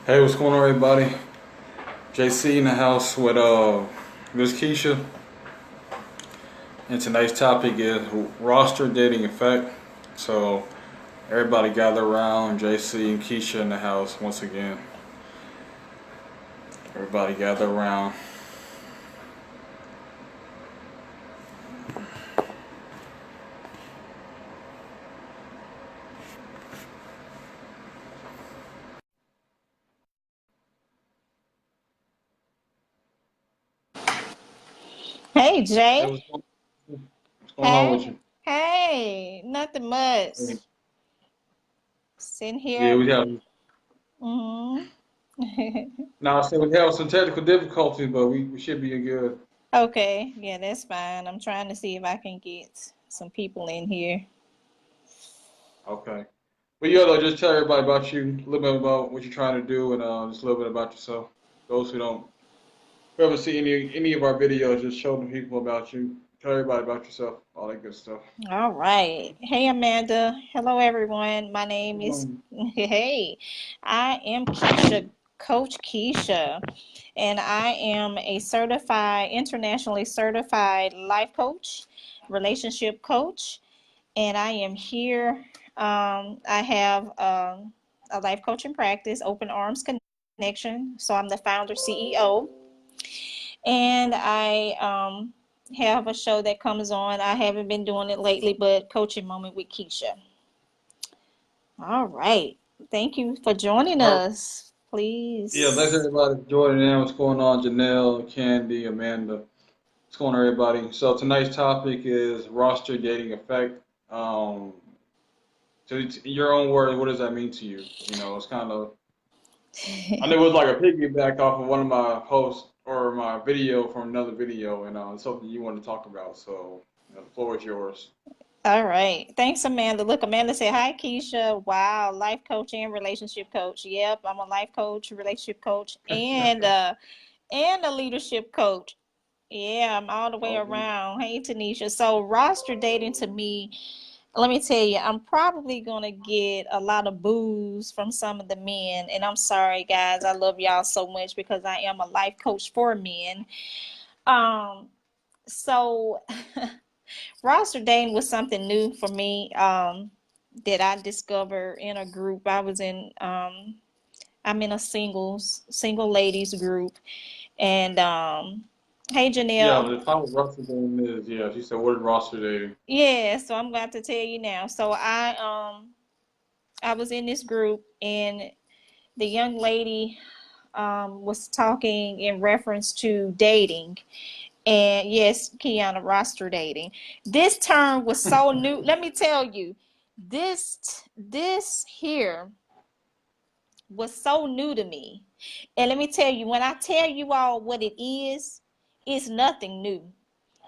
Hey, what's going on, everybody? JC in the house with Miss Keisha, and tonight's topic is roster dating effect. So everybody gather around. JC and Keisha in the house once again. Everybody gather around. Hey Hey, Jay. what's going on with Hey. you? Hey. Nothing Hey. much. Sitting Yeah, here. we have. hmm Now, I said we have some technical difficulties, but we should be good. Okay. Yeah, that's fine. I'm trying to see if I can get some people in here. Okay. But yeah, though, just tell everybody about you, a little bit about what you're trying to do, and just a little bit about yourself. Those who haven't seen any of our videos, just show the people about you. Tell everybody about yourself, all that good stuff. All right. Hey Amanda. Hello everyone. My name is Hey. I am Keisha, Coach Keisha, and I am a certified, internationally certified life coach, relationship coach, and I am here. I have a life coaching practice, Open Arms Connection. So I'm the founder CEO, and I have a show that comes on. I haven't been doing it lately, but Coaching Moment with Keisha. All right. Thank you for joining All right. us. Yeah, thanks Please. everybody for joining in. What's going on, Janelle, Candy, Amanda? What's going on, everybody? So tonight's topic is roster dating effect. Um, in your own words, what does that mean to you? It's kind of I know it was like a piggyback off of one of my posts or my video from another video, and it's something you want to talk about. So the floor is yours. All right. Thanks, Amanda. Look, Amanda said, Hi, Keisha. Wow, life coach and relationship coach. Yep, I'm a life coach, relationship coach, and a leadership coach. Yeah, I'm all the way Okay. around. Hey, Tanisha. So, roster dating to me, let me tell you, I'm probably going to get a lot of boos from some of the men. And I'm sorry, guys. I love y'all so much because I am a life coach for men. Um, so, roster dating was something new for me that I discovered in a group. I'm in a single ladies group. And hey, Yeah, Janelle. but if I was roster dating is, yeah, she said, what is roster dating? Yeah, so I'm going to tell you now. So I was in this group and the young lady was talking in reference to dating. And yes, Kiana, roster dating. This term was so new. Let me tell you, this here was so new to me. And let me tell you, when I tell you all what it is, it's nothing new.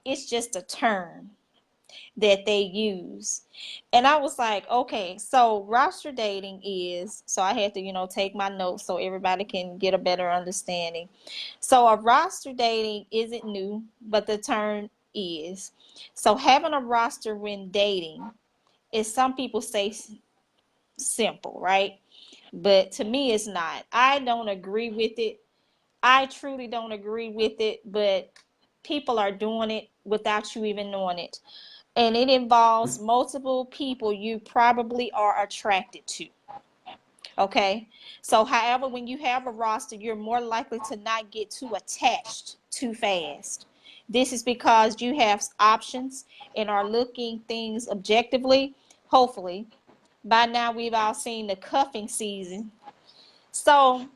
It's just a term that they use. And I was like, okay, so roster dating is, so I had to, take my notes so everybody can get a better understanding. So a roster dating isn't new, but the term is. So having a roster when dating is, some people say, simple, right? But to me, it's not. I don't agree with it. I truly don't agree with it, but people are doing it without you even knowing it, and it involves multiple people you probably are attracted to. Okay. So, however, when you have a roster, you're more likely to not get too attached too fast. This is because you have options and are looking things objectively. Hopefully, by now we've all seen the cuffing season. So,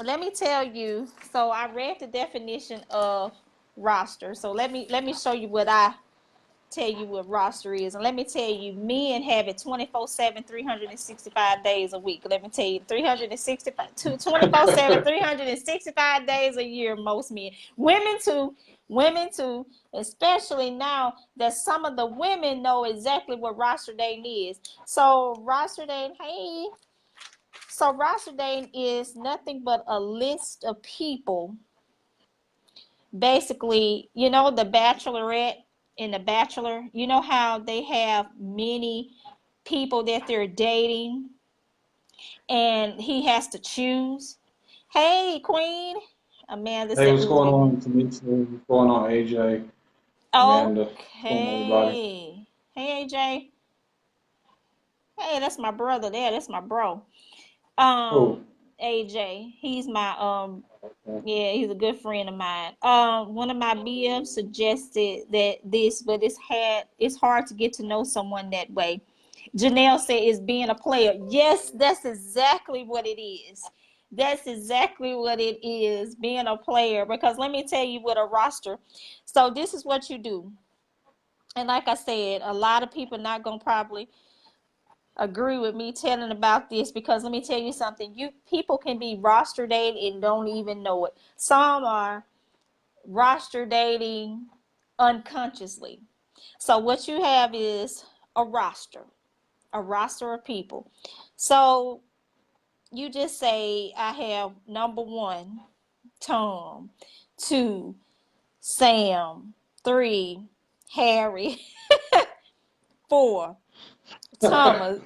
let me tell you. So, I read the definition of roster. So, let me show you what I tell you what roster is. And let me tell you, men have it 24/7, 365 days a week. Let me tell you, 365, 24/7, 365 days a year, most men. Women too, especially now that some of the women know exactly what roster dating is. So, roster dating is nothing but a list of people. Basically, the Bachelorette and the Bachelor, you know how they have many people that they're dating. and he has to choose. Hey, Queen. Amanda Hey, said, what's "Who's going with me?" on, Tamika? What's going on, AJ, Amanda? What's going on, everybody? Okay. Hey, AJ. Hey, that's my brother there. That's my bro. Oh, AJ. He's my okay. yeah, he's a good friend of mine. One of my BMs suggested that this, but it's hard to get to know someone that way. Janelle said it's being a player. Yes, that's exactly what it is. That's exactly what it is, being a player. Because let me tell you with a roster. So this is what you do. And like I said, a lot of people not gonna probably agree with me telling about this, because let me tell you something. You people can be roster dating and don't even know it. Some are roster dating unconsciously. So what you have is a roster, a roster of people. So you just say, I have number one, Tom, two, Sam, three, Harry, four, Thomas.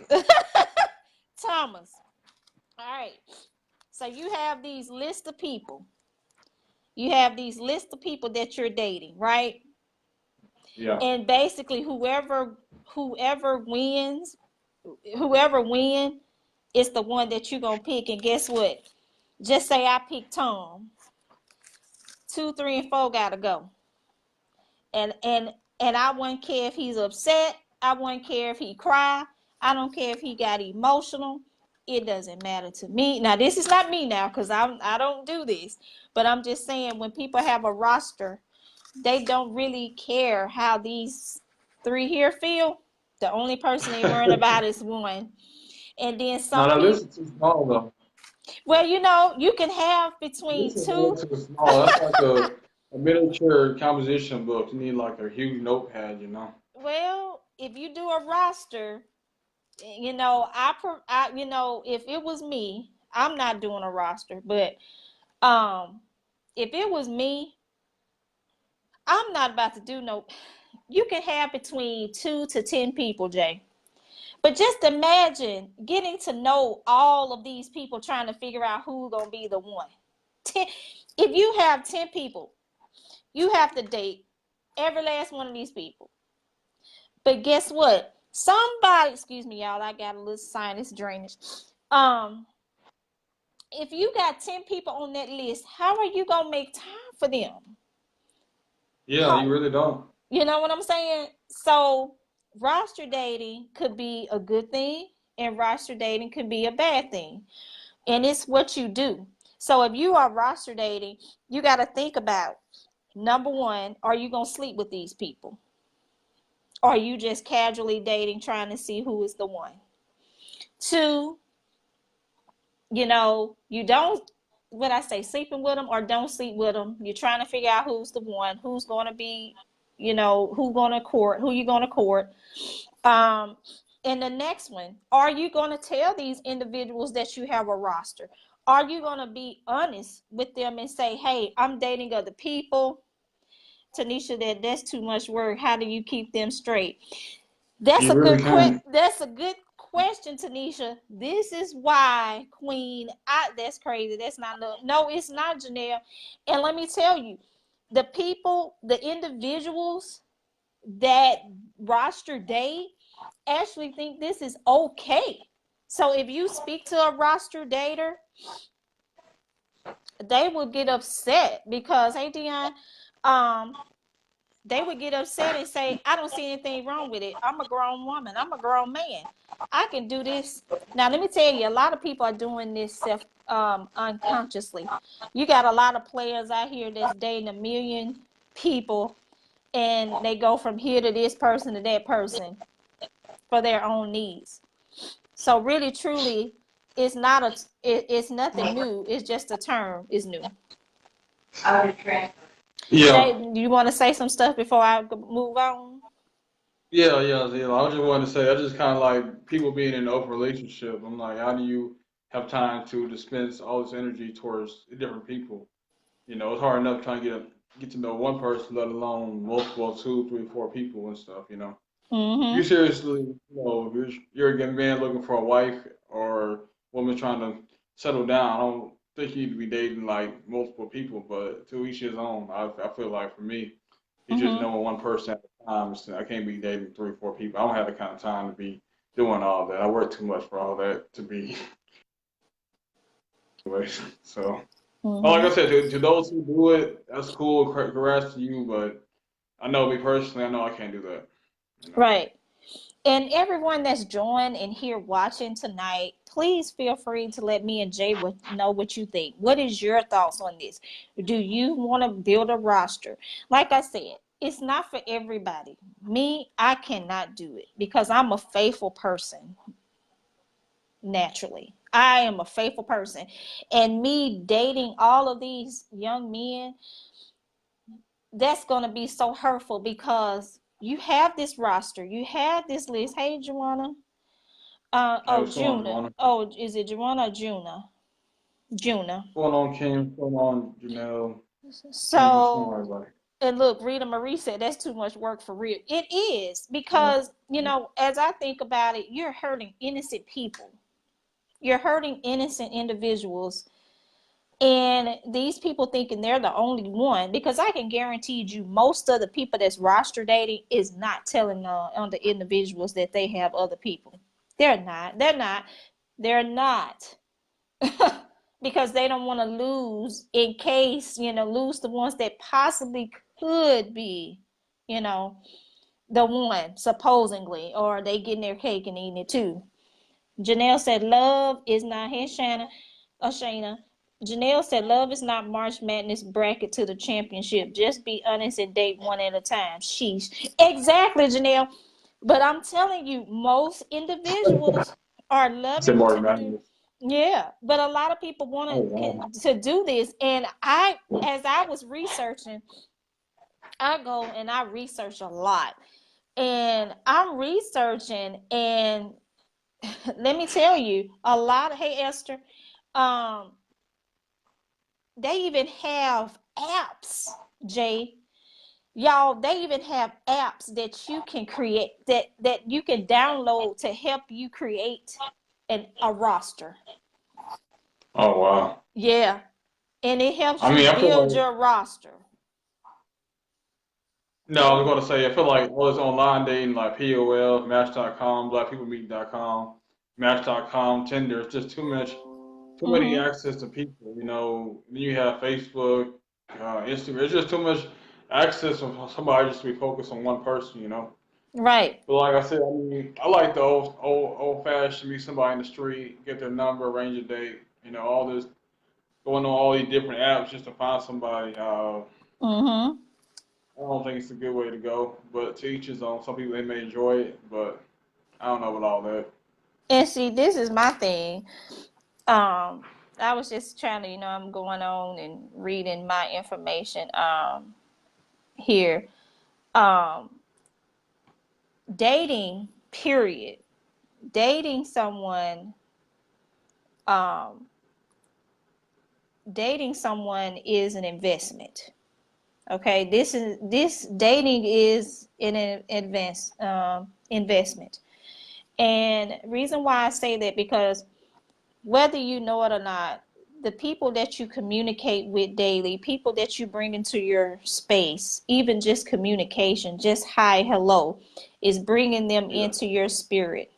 Thomas. All right. So you have these list of people. You have these list of people that you're dating, right? Yeah, And basically whoever wins, whoever win is the one that you're gonna pick. And guess what? Just say I pick Tom. Two, three, and four gotta go. And I wouldn't care if he's upset. I wouldn't care if he cry. I don't care if he got emotional. It doesn't matter to me. Now this is not me now, because I don't do this. But I'm just saying, when people have a roster, they don't really care how these three here feel. The only person they worrying about is one. And then no, some that list people, is too small though. well, you can have between This is way two. too small. That's like a miniature composition book. You need like a huge notepad, you know. Well, if you do a roster, if it was me, I'm not doing a roster, but um, if it was me, I'm not about to do no. You can have between 2 to 10 people, Jay. But just imagine getting to know all of these people, trying to figure out who's gonna be the one. If you have 10 people, you have to date every last one of these people. But guess what? Somebody, excuse me, y'all, I got a little sinus drainage. Um, if you got 10 people on that list, how are you gonna make time for them? Yeah, you How, really don't. you know what I'm saying? So roster dating could be a good thing, and roster dating could be a bad thing. And it's what you do. So if you are roster dating, you got to think about, number one, are you going to sleep with these people? Or are you just casually dating, trying to see who is the one? Two, you don't, what I say, sleeping with them or don't sleep with them. You're trying to figure out who's the one, who's going to be, who's going to court, who you going to court. Um, and the next one, are you going to tell these individuals that you have a roster? Are you going to be honest with them and say, hey, I'm dating other people? Tanisha, that's too much work. How do you keep them straight? That's You a really good can. that's a good question, Tanisha. This is why, Queen. That's crazy. That's not no, it's not, Janelle. And let me tell you, the people, the individuals that roster date actually think this is okay. So if you speak to a roster dater, they will get upset because, hey Dion, um, they would get upset and say, I don't see anything wrong with it. I'm a grown woman. I'm a grown man. I can do this. Now let me tell you, a lot of people are doing this unconsciously. You got a lot of players out here that's dating a million people, and they go from here to this person to that person for their own needs. So really, truly, it's nothing new. It's just a term. It's new. Yeah, Jay, do you want to say some stuff before I move on? yeah. I just wanted to say, I just kind of like people being in an open relationship. I'm like, how do you have time to dispense all this energy towards different people? You know, it's hard enough trying to get to know one person, let alone multiple, two, three, four people and stuff. You know, if you Mm-hmm. seriously, if you're a good man looking for a wife or woman trying to settle down. I don't think you need to be dating like multiple people, but to each his own. I feel like for me, it's just Mm-hmm. knowing one person at a time. I can't be dating three, four people. I don't have the kind of time to be doing all that. I work too much for all that to be. So, but like I Mm-hmm. said, to those who do it, that's cool. Congrats to you, but I know me personally, I know I can't do that. You know. Right. And everyone that's joined and here watching tonight, please feel free to let me and Jay know what you think. What is your thoughts on this? Do you want to build a roster? Like I said, it's not for everybody. Me, I cannot do it because I'm a faithful person naturally. I am a faithful person. And me dating all of these young men, that's going to be so hurtful because you have this roster, you have this list. Hey, Joanna. Hey, Oh, what's going on, Juna. Juana? Oh, is it Joanna or Juna? Juna. What's going on, Kim? What's going on, Janelle? Peace. What's going on, So, everybody? and look, Rita Marie said that's too much work for real. It is Yeah. because, as I think about it, you're hurting innocent people. You're hurting innocent individuals. And these people thinking they're the only one, because I can guarantee you most of the people that's roster dating is not telling on the individuals that they have other people. They're not. They're not. They're not. Because they don't want to lose in case, lose the ones that possibly could be, you know, the one supposedly, or they getting their cake and eating it too. Janelle said, love is not, here, Shanna, Shayna. Janelle said, love is not March Madness bracket to the championship. Just be honest and date one at a time. Sheesh. Exactly, Janelle. But I'm telling you, most individuals are Said loving to Martin do. Madness. Yeah, but a lot of people Oh, want wow. to do this, and as I was researching, I go and I research a lot, and I'm researching, and let me tell you, a lot of, hey Esther, um, they even have apps, Jay. Y'all, they even have apps that you can create, that you can download to help you create a roster. Oh, wow. Yeah, and it helps I you mean, I feel build like, your roster. no, I was going to say, I feel like all this online dating, like POL, Match.com, BlackPeopleMeet.com, Match.com, Tinder, it's just too many Mm-hmm. access to people, Then you have Facebook, Instagram. It's just too much access for somebody just to be focused on one person. Right. But like I said, I mean, I like the old fashioned meet somebody in the street, get their number, arrange a date. All this going on all these different apps just to find somebody. Mm-hmm. I don't think it's a good way to go. But to each his own. Some people they may enjoy it, but I don't know about all that. And see, this is my thing. Um, I was just trying to, I'm going on and reading my information here. Um, dating, period. Dating someone, um, dating someone is an investment. Okay, this dating is an investment. And reason why I say that, because whether you know it or not, the people that you communicate with daily, people that you bring into your space, even just communication, just hi, hello, is bringing them Yeah. into your spirit.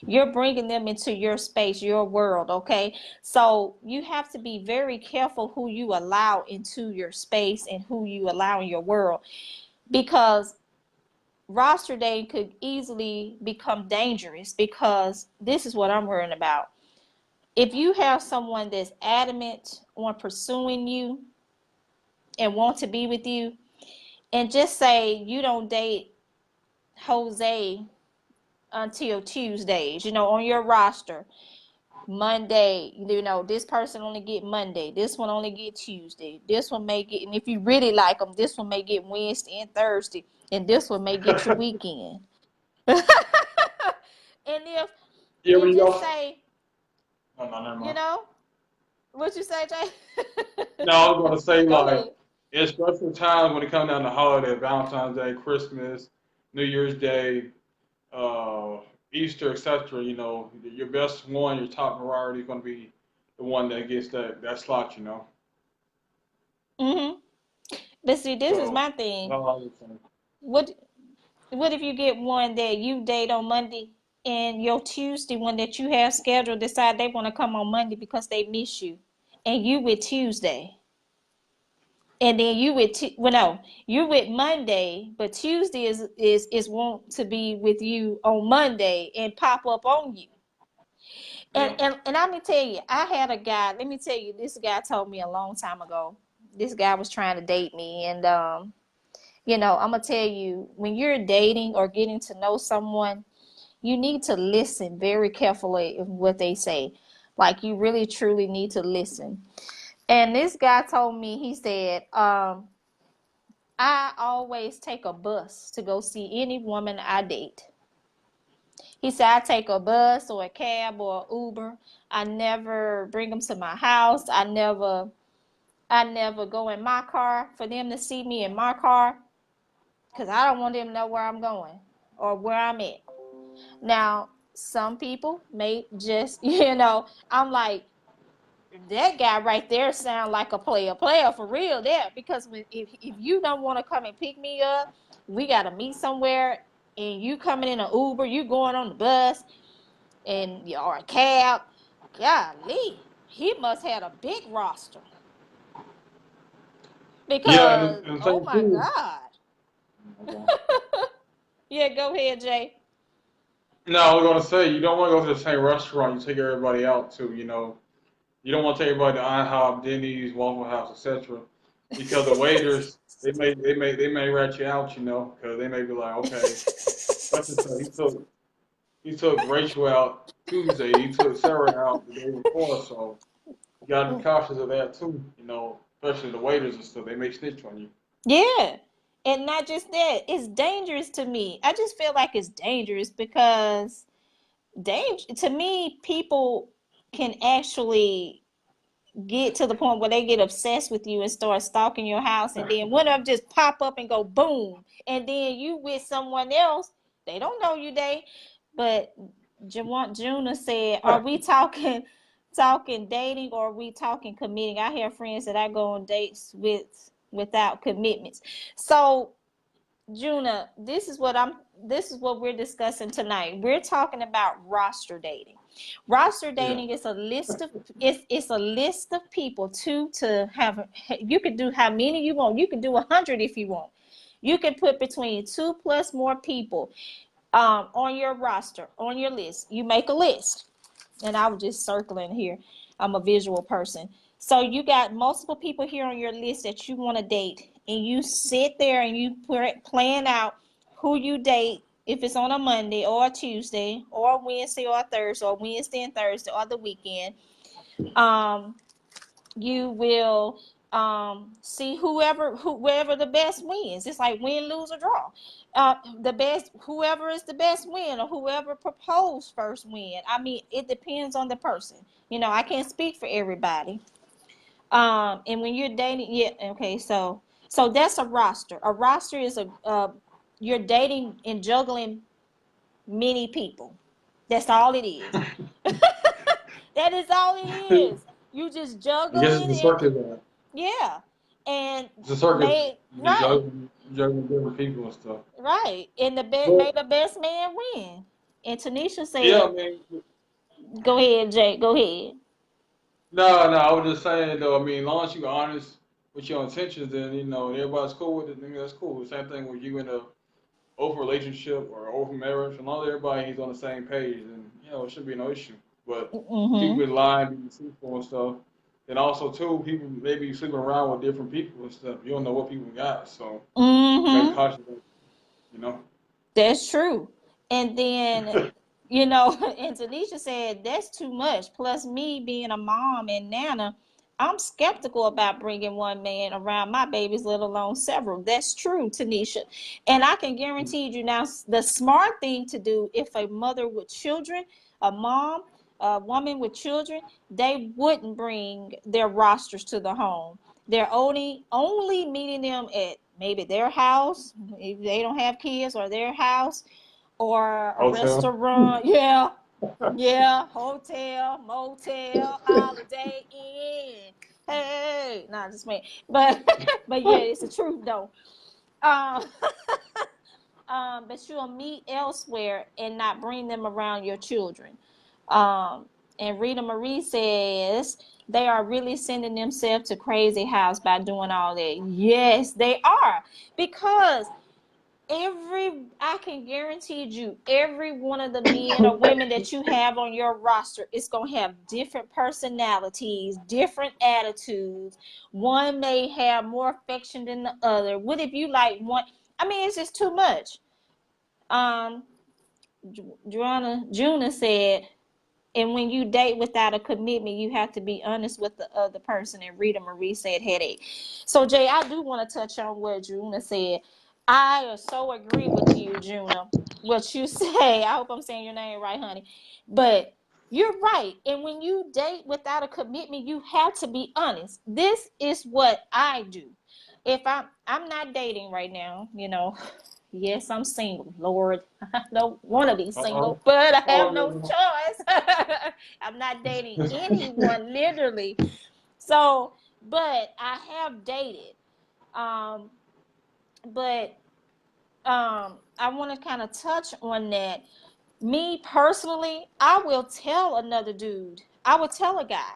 You're bringing them into your space, your world, okay? So you have to be very careful who you allow into your space and who you allow in your world, because roster dating could easily become dangerous, because this is what I'm worrying about. If you have someone that's adamant on pursuing you and want to be with you, and just say you don't date Jose until Tuesdays, on your roster. Monday, this person only get Monday, this one only get Tuesday, this one may get, and if you really like them, this one may get Wednesday and Thursday, and this one may get your weekend. And if Yeah, but and you just also. say, No, no, never you mind. know, what you say, Jay? No, I was gonna say Go like ahead. it's special times when it comes down to holiday, Valentine's Day, Christmas, New Year's Day, Easter, etc. Your best one, your top priority is going to be the one that gets that slot. Mm-hmm. But see, this is So my thing. no, I was saying. What what if you get one that you date on Monday and your Tuesday one that you have scheduled decide they want to come on Monday because they miss you, and you with Tuesday, and then you with well no, you with Monday, but Tuesday is want to be with you on Monday and pop up on you. Yeah. And let me tell you, I had a guy. Let me tell you, this guy told me a long time ago. This guy was trying to date me, and I'm gonna tell you, when you're dating or getting to know someone, you need to listen very carefully of what they say. Like you really truly need to listen. And this guy told me, he said, I always take a bus to go see any woman I date. He said I take a bus or a cab or Uber. I never bring them to my house. I never go in my car for them to see me in my car because I don't want them to know where I'm going or where I'm at. Now, some people may just, I'm like, that guy right there sound like a player for real there. Because if you don't want to come and pick me up, we got to meet somewhere and you coming in an Uber, you going on the bus or a cab, golly, he must have a big roster. Yeah, Because, and the oh thing my too. God. Okay. Yeah, go ahead, Jay. No, I was gonna say you don't want to go to the same restaurant you take everybody out to. You don't want to take everybody to IHOP, Denny's, Waffle House, etc. Because the waiters they may rat you out. Because they may be like, okay, such and such, he took Rachel out Tuesday, he took Sarah out the day before, so you gotta be cautious of that too. Especially the waiters and stuff, they may snitch on you. Yeah. And not just that, it's dangerous to me. I just feel like it's dangerous because to me, people can actually get to the point where they get obsessed with you and start stalking your house, and then one of them just pop up and go boom, and then you with someone else. They don't know you, but Juna said, "Are we talking dating, or are we talking committing?" I have friends that I go on dates without commitments. So Juna, this is what we're discussing tonight. We're talking about roster dating. Roster Yeah. dating is a list of it's a list of people to have. You can do how many you want. You can do 100 if you want. You can put between two plus more people on your roster, on your list. You make a list, and I was just circling here. I'm a visual person. So you got multiple people here on your list that you want to date, and you sit there and you plan out who you date. If it's on a Monday or a Tuesday or a Wednesday or a Thursday or Wednesday and Thursday or the weekend, um, you will see whoever the best wins. It's like win, lose, or draw. The best, whoever is the best win, or whoever proposed first win. I mean, it depends on the person. I can't speak for everybody. And when you're dating, yeah, okay, so that's a roster. A roster is you're dating and juggling many people. That's all it is. That is all it I is. You just guess it's juggling the and circus. yeah, and It's a circus. made You just right, juggling different people and stuff. right, and But made the best man win. And Tanisha yeah, said, I mean, "Go ahead, Jay. Go ahead." no, no, I was just saying though. I mean, as long as you're honest with your intentions, then everybody's cool with it. Then that's cool. The same thing with you in a open relationship or open marriage, as long as everybody's on the same page, and it shouldn't be no issue. But people Mm-hmm. be lying, being deceitful and stuff. And also too, people maybe sleeping around with different people and stuff. You don't know what people got, so you gotta be Mm-hmm. cautious. You know. That's true. And then, and Tanisha said that's too much. Plus, me being a mom and nana, I'm skeptical about bringing one man around my babies, let alone several. That's true, Tanisha. And I can guarantee you now, the smart thing to do if a mother with children, a mom, a woman with children, they wouldn't bring their rosters to the home. They're only meeting them at maybe their house if they don't have kids, or their house, or a Hotel. restaurant. Yeah, yeah, hotel, motel, Holiday Inn. Hey, nah, just me. But but yeah, it's the truth though. Um, but you'll meet elsewhere and not bring them around your children. Um, and Rita Marie says they are really sending themselves to crazy house by doing all that. Yes, they are. Because I can guarantee you, every one of the men or women that you have on your roster is going to have different personalities, different attitudes. One may have more affection than the other. What if you like one? I mean, it's just too much. um Juna said, and when you date without a commitment, you have to be honest with the other person. And Rita Marie said headache. So Jay, I do want to touch on what Juna said. I so agree with you, Juna. What you say. I hope I'm saying your name right, honey. But you're right. And when you date without a commitment, you have to be honest. This is what I do. If I'm not dating right now, yes, I'm single. Lord, I don't want to be single, Uh-oh. but I have no Oh, choice. I'm not dating anyone, literally. So, but I have dated. Um, but I want to kind of touch on that. Me personally, I will tell another dude. I will tell a guy,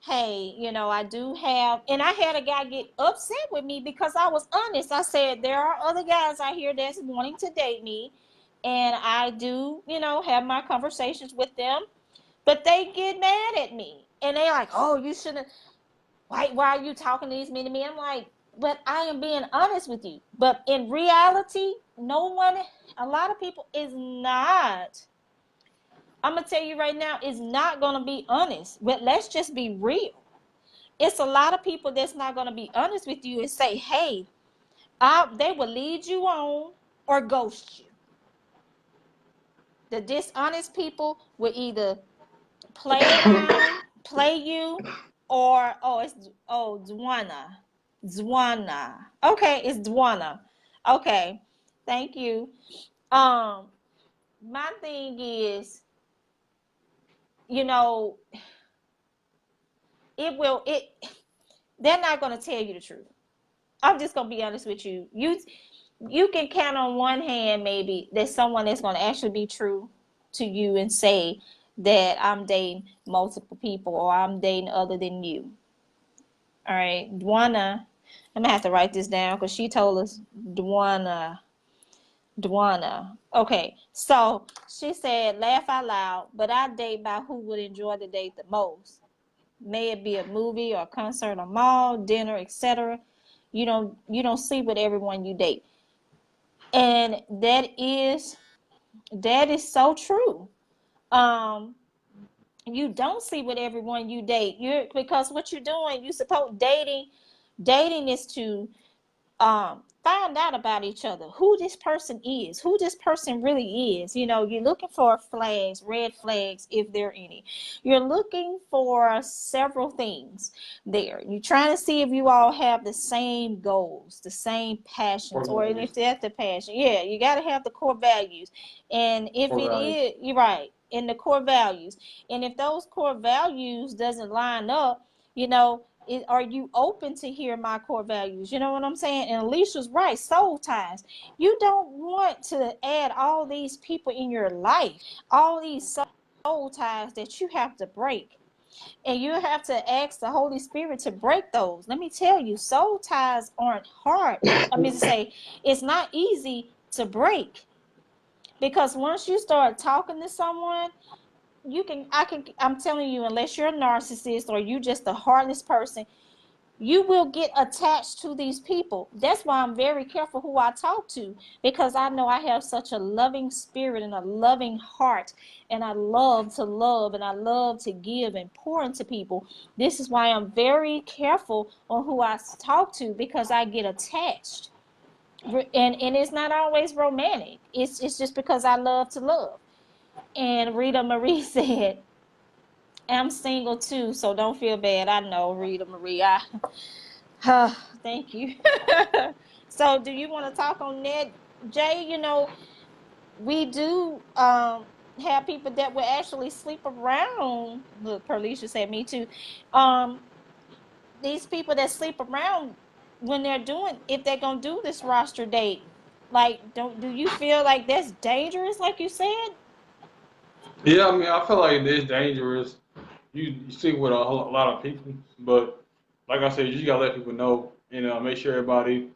hey, I do have, and I had a guy get upset with me because I was honest. I said, there are other guys out here that's wanting to date me, and I do, have my conversations with them, but they get mad at me. And they like, oh, you shouldn't, why are you talking to these men to me? I'm like, but I am being honest with you. But in reality, a lot of people is not. I'm going to tell you right now, is not going to be honest. But let's just be real. It's a lot of people that's not going to be honest with you and say, hey, they will lead you on or ghost you. The dishonest people will either play around, play you, or Dwana. Dwana. Okay, it's Dwana. Okay, thank you. My thing is, you know, it they're not gonna tell you the truth. I'm just gonna be honest with you. You can count on one hand maybe that someone that's gonna actually be true to you and say that I'm dating multiple people or I'm dating other than you. All right, Dwana. I'm gonna have to write this down because she told us Dwana. Dwana. Okay, so she said, laugh out loud, but I date by who would enjoy the date the most. May it be a movie or a concert, a mall, dinner, etc. You don't sleep with everyone you date. And that is so true. Um, you don't sleep with everyone you date. Because what you're doing, you suppose dating is to find out about each other, who this person is, who this person really is. You're looking for flags, red flags, if there are any. You're looking for several things there. You're trying to see if you all have the same goals, the same passions, or if that's the passion. Yeah, you got to have the core values. And if it is, you're right, in the core values. And if those core values doesn't line up, are you open to hear my core values? You know what I'm saying? And Alicia's right, soul ties. You don't want to add all these people in your life, all these soul ties that you have to break. And you have to ask the Holy Spirit to break those. Let me tell you, soul ties aren't hard. It's not easy to break. Because once you start talking to someone, I'm telling you, unless you're a narcissist or you just the heartless person, you will get attached to these people. That's why I'm very careful who I talk to, because I know I have such a loving spirit and a loving heart, and I love to love and I love to give and pour into people. This is why I'm very careful on who I talk to, because I get attached. And it's not always romantic. It's just because I love to love. And Rita Marie said, I'm single too, so don't feel bad. I know, Rita Marie. Thank you. So do you want to talk on that, Jay? we do have people that will actually sleep around. Look, Perlisha said me too. Um, these people that sleep around when they're doing, if they're gonna do this roster date, like, don't do you feel like that's dangerous, like you said? Yeah, I mean, I feel like it's dangerous. You see with a lot of people, but like I said, you just gotta let people know, and make sure everybody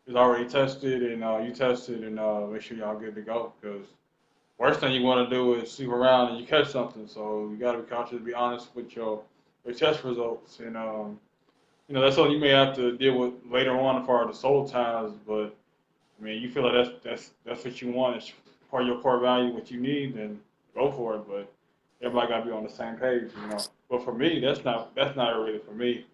is already tested, and you tested, and make sure y'all good to go. Because worst thing you want to do is sleep around and you catch something. So you gotta be cautious, be honest with your test results, and that's something you may have to deal with later on for the soul ties. But I mean, you feel like that's what you want. It's part of your core value, what you need, then go for it. But everybody got to be on the same page. But for me, that's not really for me.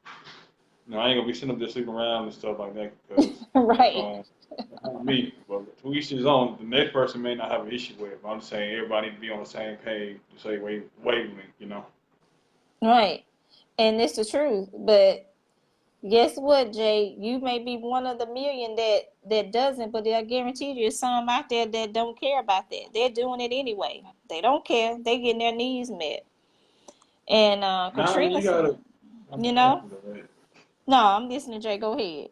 I ain't gonna be sitting up there sleeping around and stuff like that because Right. that's not me. But to each his own. The next person may not have an issue with it. But I'm just saying everybody need to be on the same page, the same wavelength. Right. And it's the truth. But guess what, Jay? You may be one of the million that doesn't, but I guarantee you there's some out there that don't care about that. They're doing it anyway. They don't care. They getting their needs met. And Nah, I mean Katrina you said, gotta. I'm you sorry. know, no, I'm listening, Jay. Go ahead.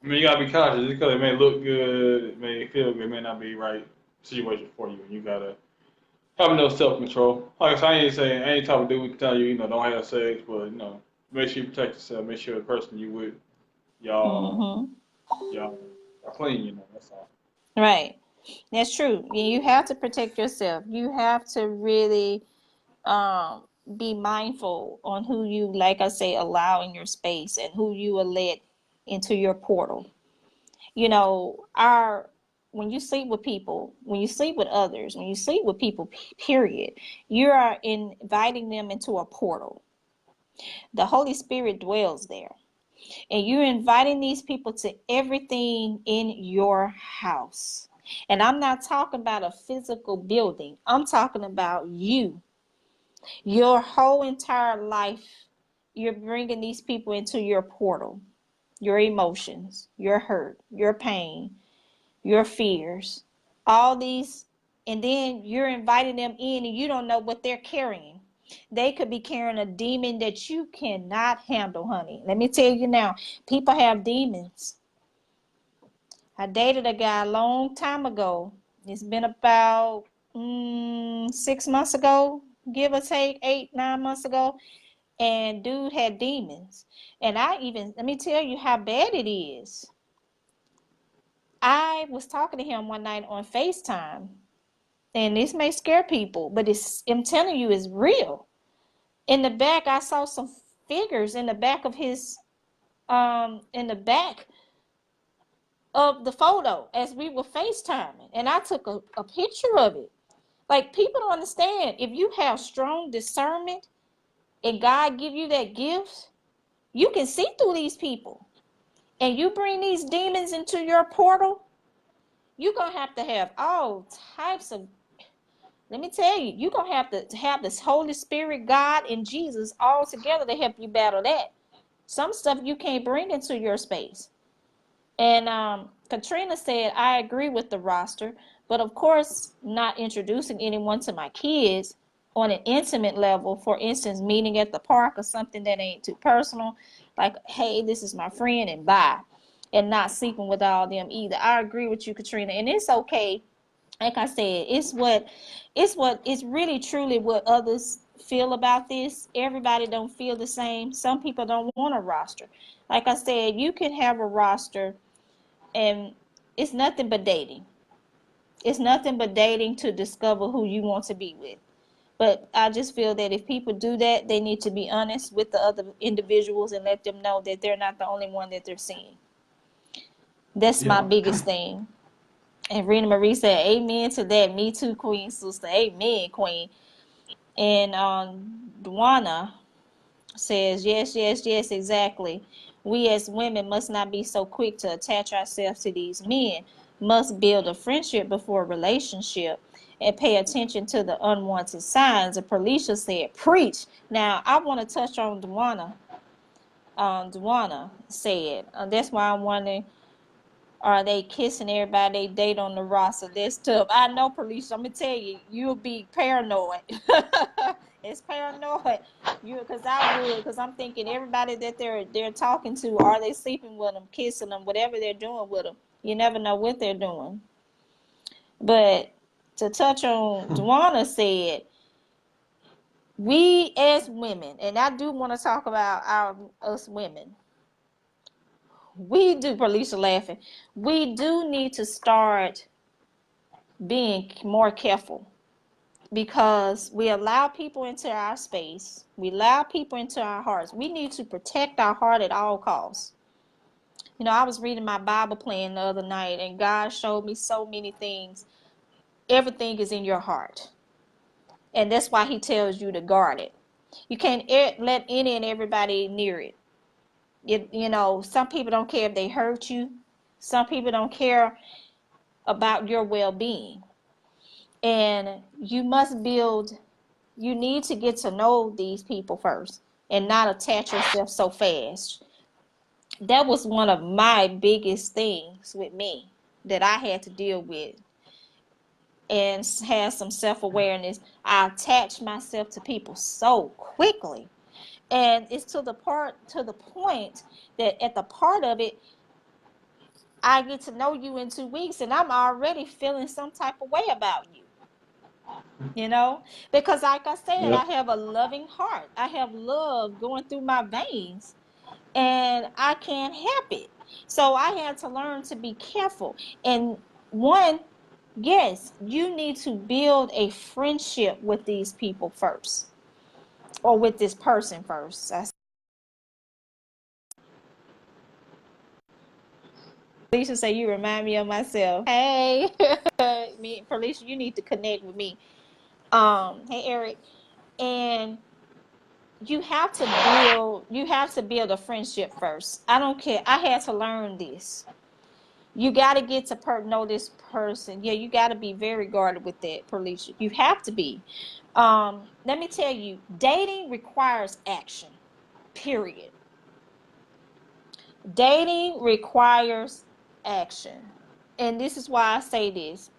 I mean, you gotta be cautious because it may look good, it may feel good, it may not be right situation for you, and you gotta have no self control. Like I said, I ain't saying any type of dude we can tell you, don't have sex, but make sure you protect yourself, make sure the person you with, y'all, Mm-hmm. y'all are clean. That's all. Right. That's true. You have to protect yourself. You have to really um be mindful on who you, like I say, allow in your space and who you will let into your portal. Our when you sleep with people, when you sleep with others, when you sleep with people, period, you are inviting them into a portal. The Holy Spirit dwells there. And you're inviting these people to everything in your house. And I'm not talking about a physical building. I'm talking about you. Your whole entire life, you're bringing these people into your portal. Your emotions, your hurt, your pain, your fears, all these, and then you're inviting them in and you don't know what they're carrying. They could be carrying a demon that you cannot handle, honey. Let me tell you now, people have demons. I dated a guy a long time ago. It's been about 6 months ago, give or take 8, 9 months ago. And dude had demons. And let me tell you how bad it is. I was talking to him one night on FaceTime, and this may scare people, but I'm telling you, it's real. In the back, I saw some figures in the back of his, in the back of the photo as we were FaceTiming, and I took a picture of it. Like, people don't understand. If you have strong discernment and God give you that gift, you can see through these people. And you bring these demons into your portal, you're going to have all types of, let me tell you, you're going to have this Holy Spirit, God, and Jesus all together to help you battle that. Some stuff you can't bring into your space. And Katrina said, I agree with the roster, but of course, not introducing anyone to my kids on an intimate level. For instance, meeting at the park or something that ain't too personal, like, hey, this is my friend, and bye. And not sleeping with all them either. I agree with you, Katrina, and it's okay. Like I said, it's really truly what others feel about this. Everybody don't feel the same. Some people don't want a roster. Like I said, you can have a roster, and it's nothing but dating. It's nothing but dating to discover who you want to be with. But I just feel that if people do that, they need to be honest with the other individuals and let them know that they're not the only one that they're seeing. That's my Yeah. biggest thing. And Rena Marie said, amen to that. Me too, Queen Sister. Amen, Queen. And Dwana says, yes, yes, yes, exactly. We as women must not be so quick to attach ourselves to these men, must build a friendship before a relationship and pay attention to the unwanted signs. And Perlisha said, preach. Now, I want to touch on Dwana. Dwana said, that's why I'm wondering, Are they kissing everybody they date on the roster? That's tough. I know, police. I'm gonna tell you, you'll be paranoid. It's paranoid. Because I would, because I'm thinking everybody that they're talking to, are they sleeping with them, kissing them, whatever they're doing with them? You never know what they're doing. But to touch on, Dwana said, we as women, and I do want to talk about us women. We do, Alicia laughing. We do need to start being more careful because we allow people into our space. We allow people into our hearts. We need to protect our heart at all costs. You know, I was reading my Bible plan the other night, and God showed me so many things. Everything is in your heart. And that's why he tells you to guard it. You can't let any and everybody near it. You know, some people don't care if they hurt you. Some people don't care about your well-being. And you need to get to know these people first and not attach yourself so fast. That was one of my biggest things with me that I had to deal with and have some self-awareness. I attach myself to people so quickly. And it's to the point that at the part of it, I get to know you in 2 weeks and I'm already feeling some type of way about you. You know, because like I said, I have a loving heart. I have love going through my veins and I can't help it. So I had to learn to be careful. And one, yes, you need to build a friendship with these people first, or with this person first. Felicia say you remind me of myself. Hey, me, Felicia, you need to connect with me. Hey Eric, and you have to build a friendship first. I don't care. I had to learn this. You got to get to know this person. Yeah, you got to be very guarded with that, Felicia. You have to be. Let me tell you, dating requires action. Period. Dating requires action. And this is why I say this.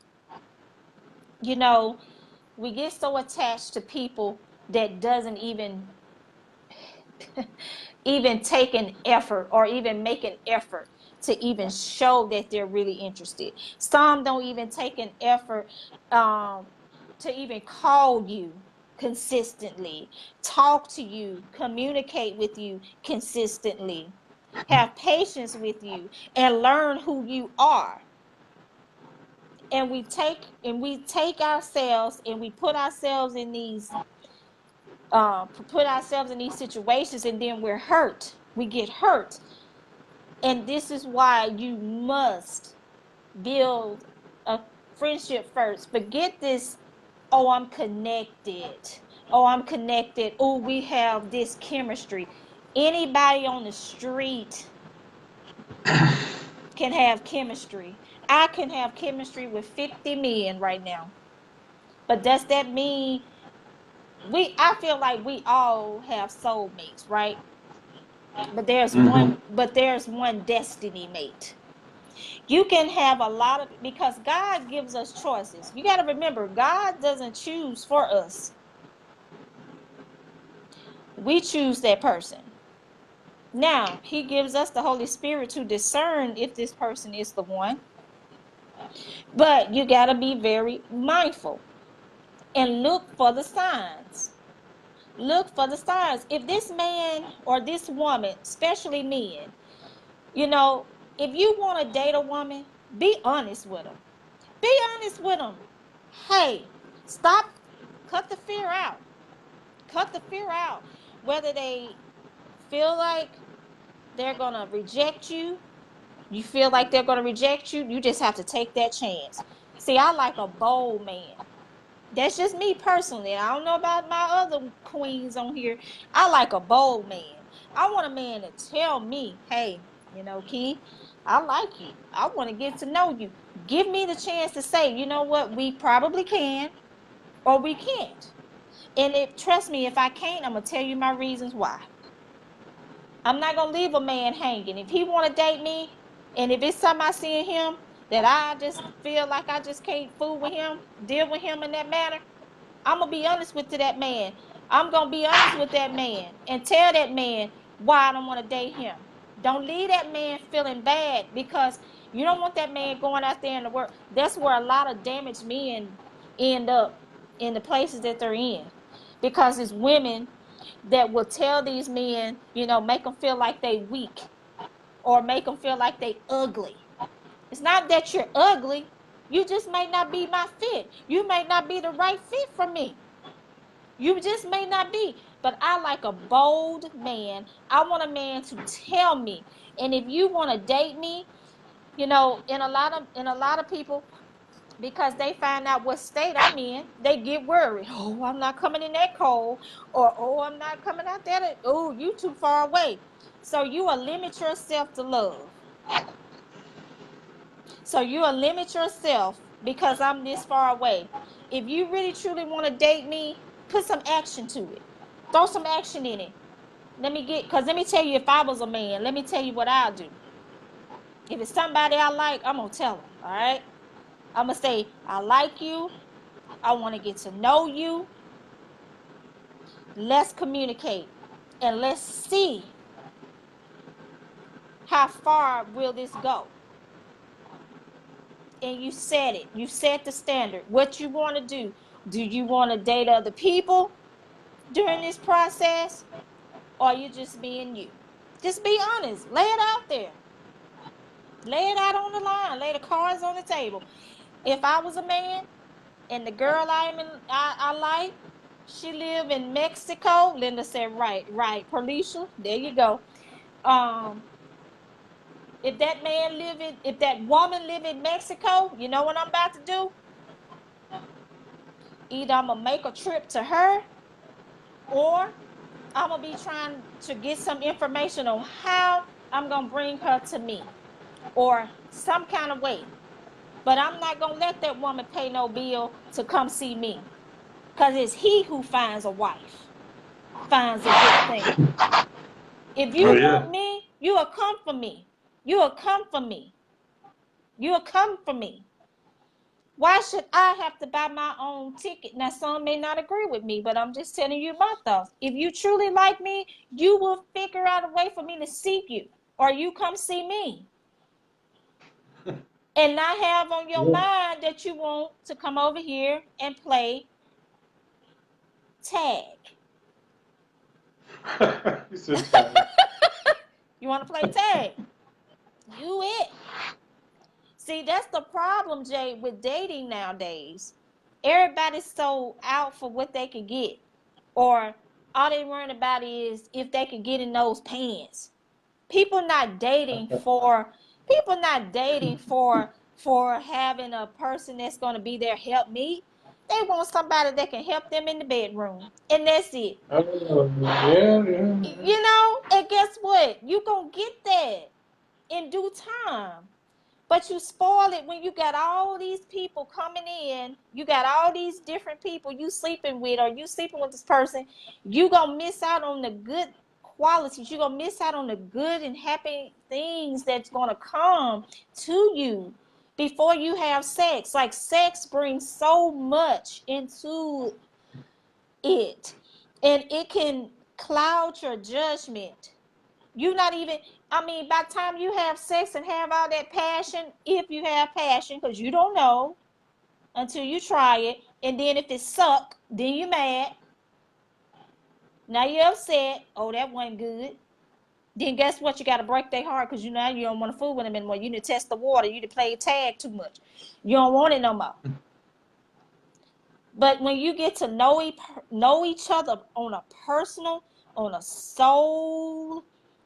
You know, we get so attached to people that doesn't even take an effort or even make an effort to even show that they're really interested. Some don't even take an effort to even call you consistently, talk to you, communicate with you consistently, have patience with you, and learn who you are. And we take ourselves and we put ourselves in these situations, and then we're hurt. We get hurt. And this is why you must build a friendship first. Forget this, oh, I'm connected. Oh, we have this chemistry. Anybody on the street can have chemistry. I can have chemistry with 50 men right now. But does that mean I feel like we all have soulmates, right? But there's one destiny mate. You can have a lot of, because God gives us choices. You got to remember, God doesn't choose for us. We choose that person. Now, he gives us the Holy Spirit to discern if this person is the one. But you got to be very mindful and look for the signs. Look for the signs. If this man or this woman, especially men, you know, if you want to date a woman, be honest with them. Be honest with them. Hey, stop. Cut the fear out. Cut the fear out. Whether they feel like they're going to reject you, you feel like they're going to reject you, you just have to take that chance. See, I like a bold man. That's just me personally. I don't know about my other queens on here. I like a bold man. I want a man to tell me, hey, you know, Key, I like you. I want to get to know you. Give me the chance to say, you know what, we probably can or we can't. And trust me, if I can't, I'm going to tell you my reasons why. I'm not going to leave a man hanging. If he want to date me And if it's something I see in him that I just feel like I just can't fool with him, deal with him in that manner, I'm gonna be honest with that man. I'm gonna be honest with that man and tell that man why I don't want to date him. Don't leave that man feeling bad, because you don't want that man going out there in the world. That's where a lot of damaged men end up, in the places that they're in, because it's women that will tell these men, make them feel like they weak, or make them feel like they ugly. It's not that you're ugly. You just may not be my fit. You may not be the right fit for me. You just may not be. But I like a bold man. I want a man to tell me. And if you want to date me, in a lot of people, because they find out what state I'm in, they get worried. Oh, I'm not coming in that cold, or oh, I'm not coming out there. Oh, you too far away. So you will limit yourself to love. So you will limit yourself because I'm this far away. If you really truly want to date me, put some action to it. Throw some action in it. Because let me tell you, if I was a man, let me tell you what I'll do. If it's somebody I like, I'm going to tell them, all right? I'm going to say, I like you. I want to get to know you. Let's communicate. And let's see how far will this go. And you set it. You set the standard. What you want to do. Do you want to date other people during this process? Or are you just being you? Just be honest. Lay it out there. Lay it out on the line. Lay the cards on the table. If I was a man and the girl I like, she live in Mexico. Linda said, right. Perlisha, there you go. If that woman live in Mexico, you know what I'm about to do? Either I'm gonna make a trip to her, or I'm gonna be trying to get some information on how I'm gonna bring her to me, or some kind of way. But I'm not gonna let that woman pay no bill to come see me, because it's he who finds a wife, finds a good thing. If Oh you yeah. want me, you will come for me. You will come for me. You will come for me. Why should I have to buy my own ticket? Now, some may not agree with me, but I'm just telling you my thoughts. If you truly like me, you will figure out a way for me to see you, or you come see me. And not have on your mind that you want to come over here and play tag. You said that. You want to play tag? You it. See, that's the problem, Jay, with dating nowadays. Everybody's so out for what they can get, or all they worrying about is if they can get in those pants. People not dating for for having a person that's going to be their help me. They want somebody that can help them in the bedroom, and that's it. Yeah. And guess what? You gonna get that in due time. But you spoil it when you got all these people coming in. You got all these different people you sleeping with, or you sleeping with this person. You gonna miss out on the good qualities. You gonna miss out on the good and happy things that's gonna come to you before you have sex. Like, sex brings so much into it, and it can cloud your judgment. You not even, I mean, by the time you have sex and have all that passion, if you have passion, because you don't know until you try it, and then if it suck, then you mad. Now you're upset. Oh, that wasn't good. Then guess what? You got to break their heart, because you don't want to fool with them anymore. You need to test the water. You need to play tag too much. You don't want it no more. But when you get to know each other on a personal, on a soul,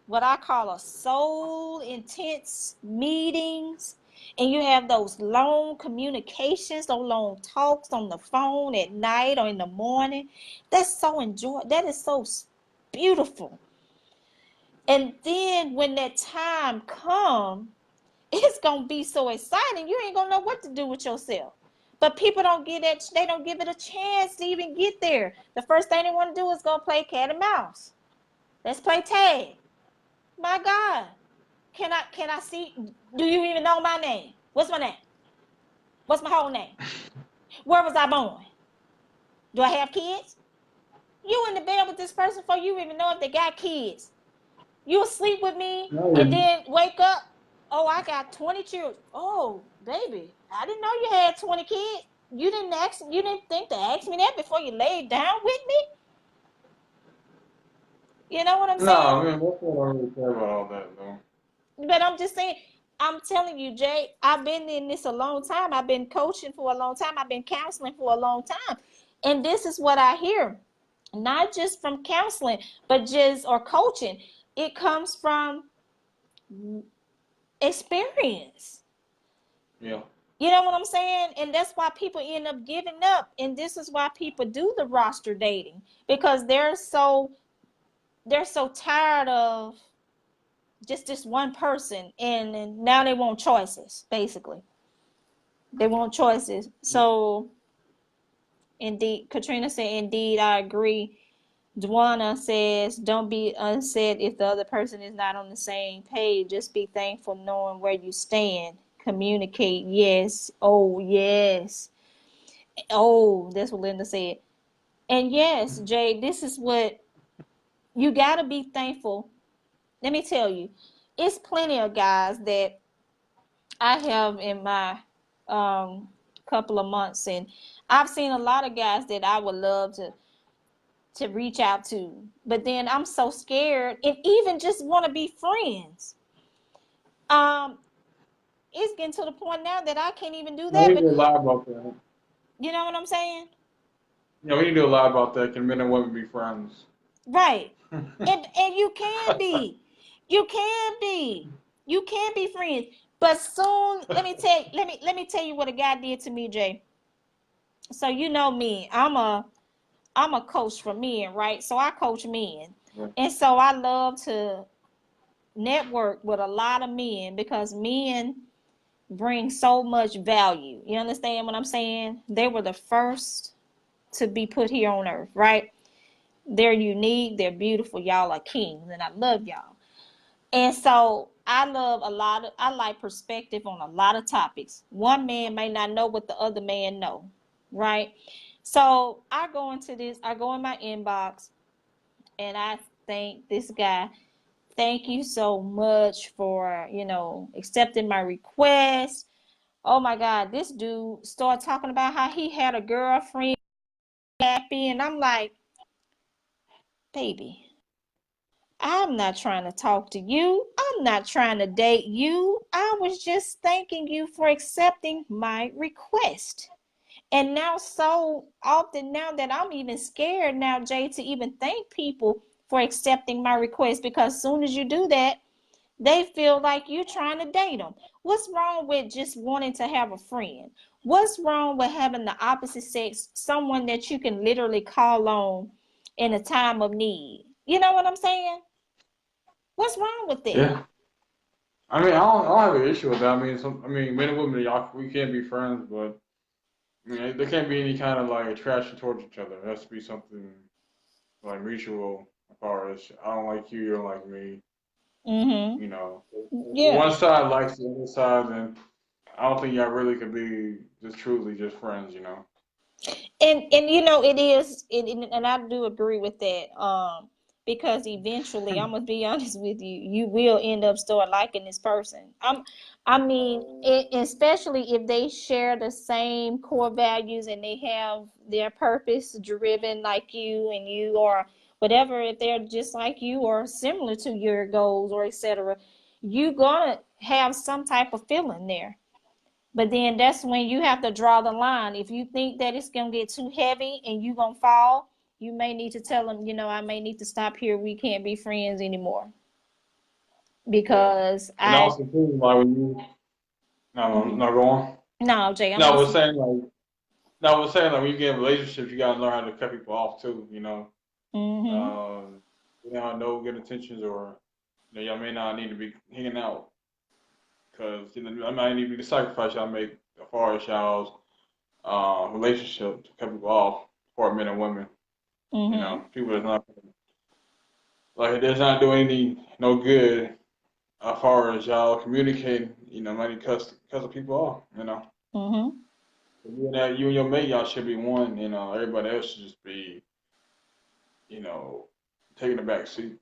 what I call a soul intense meetings, and you have those long communications, those long talks on the phone at night or in the morning, that's so that is so beautiful. And then when that time comes, it's gonna be so exciting. You ain't gonna know what to do with yourself. But people don't get it. They don't give it a chance to even get there. The first thing they want to do is go play cat and mouse. Let's play tag. My God. Can I see? Do you even know my name? What's my name? What's my whole name? Where was I born? Do I have kids? You in the bed with this person before you even know if they got kids. You sleep with me and No, then wake up. Oh, I got 20 children. Oh, baby, I didn't know you had 20 kids. You didn't think to ask me that before you laid down with me? You know what I'm no, saying? I mean, most people don't really care about all that, though. But I'm just saying, I'm telling you, Jay, I've been in this a long time. I've been coaching for a long time. I've been counseling for a long time. And this is what I hear, not just from counseling, but just or coaching. It comes from experience. Yeah. You know what I'm saying? And that's why people end up giving up. And this is why people do the roster dating because they're so tired of just this one person and now they want choices, basically. They want choices. So indeed, Katrina said, indeed, I agree. Dwana says, don't be unsaid if the other person is not on the same page. Just be thankful knowing where you stand. Communicate. Yes. Oh, yes. Oh, that's what Linda said. And yes, Jay, this is what you got to be thankful. Let me tell you, it's plenty of guys that I have in my um, couple of months, and I've seen a lot of guys that I would love to reach out to, but then I'm so scared, and even just want to be friends. Um, it's getting to the point now that I can't even do No, we that need to because lie about that. you know what I'm saying, Yeah, we need to lie about that. Can men and women be friends? right? And you can be, you can be, you can be friends, but soon let me tell you what a guy did to me, Jay. So you know me, I'm a coach for men, right? So I coach men. Yeah. And so I love to network with a lot of men because men bring so much value. You understand what I'm saying? They were the first to be put here on earth, right? They're unique, they're beautiful, y'all are kings, and I love y'all. And so I like perspective on a lot of topics. One man may not know what the other man know, right? So I go in my inbox and I thank this guy. Thank you so much for, accepting my request. Oh my God, this dude started talking about how he had a girlfriend happy. And I'm like, baby, I'm not trying to talk to you. I'm not trying to date you. I was just thanking you for accepting my request. And now, so often now that I'm even scared now, Jay, to even thank people for accepting my request because as soon as you do that, they feel like you're trying to date them. What's wrong with just wanting to have a friend? What's wrong with having the opposite sex, someone that you can literally call on in a time of need? You know what I'm saying? What's wrong with that? Yeah. I mean, I don't have an issue with that. I mean, men and women, y'all, we can't be friends, but I mean, there can't be any kind of like attraction towards each other. It has to be something like mutual, as far as I don't like you, you don't like me. Mm-hmm. You know, if Yeah. one side likes the other side, then I don't think y'all really could be just truly just friends. You know. And it is and I do agree with that. Because eventually I'm gonna be honest with you, you will end up start liking this person. I mean, especially if they share the same core values and they have their purpose driven like you and you or whatever, if they're just like you or similar to your goals or etc., you gonna have some type of feeling there. But then that's when you have to draw the line. If you think that it's gonna get too heavy and you gonna fall, you may need to tell them, I may need to stop here. We can't be friends anymore Yeah. because And I. also too, like when you Mhm. no go on. No, Jay, I'm No, I was listening. saying like no, I was saying like when you get in relationships, you gotta learn how to cut people off too. You know, Mhm. no good intentions or y'all may not need to be hanging out because I might need to be the sacrifice y'all make as far as y'all's relationship to cut people off for men and women. You Mhm. know, people that's not like it does not do anything no good as far as y'all communicating, might cuss the people off, Mm-hmm. You and your mate, y'all should be one, everybody else should just be, you know, taking the back seat.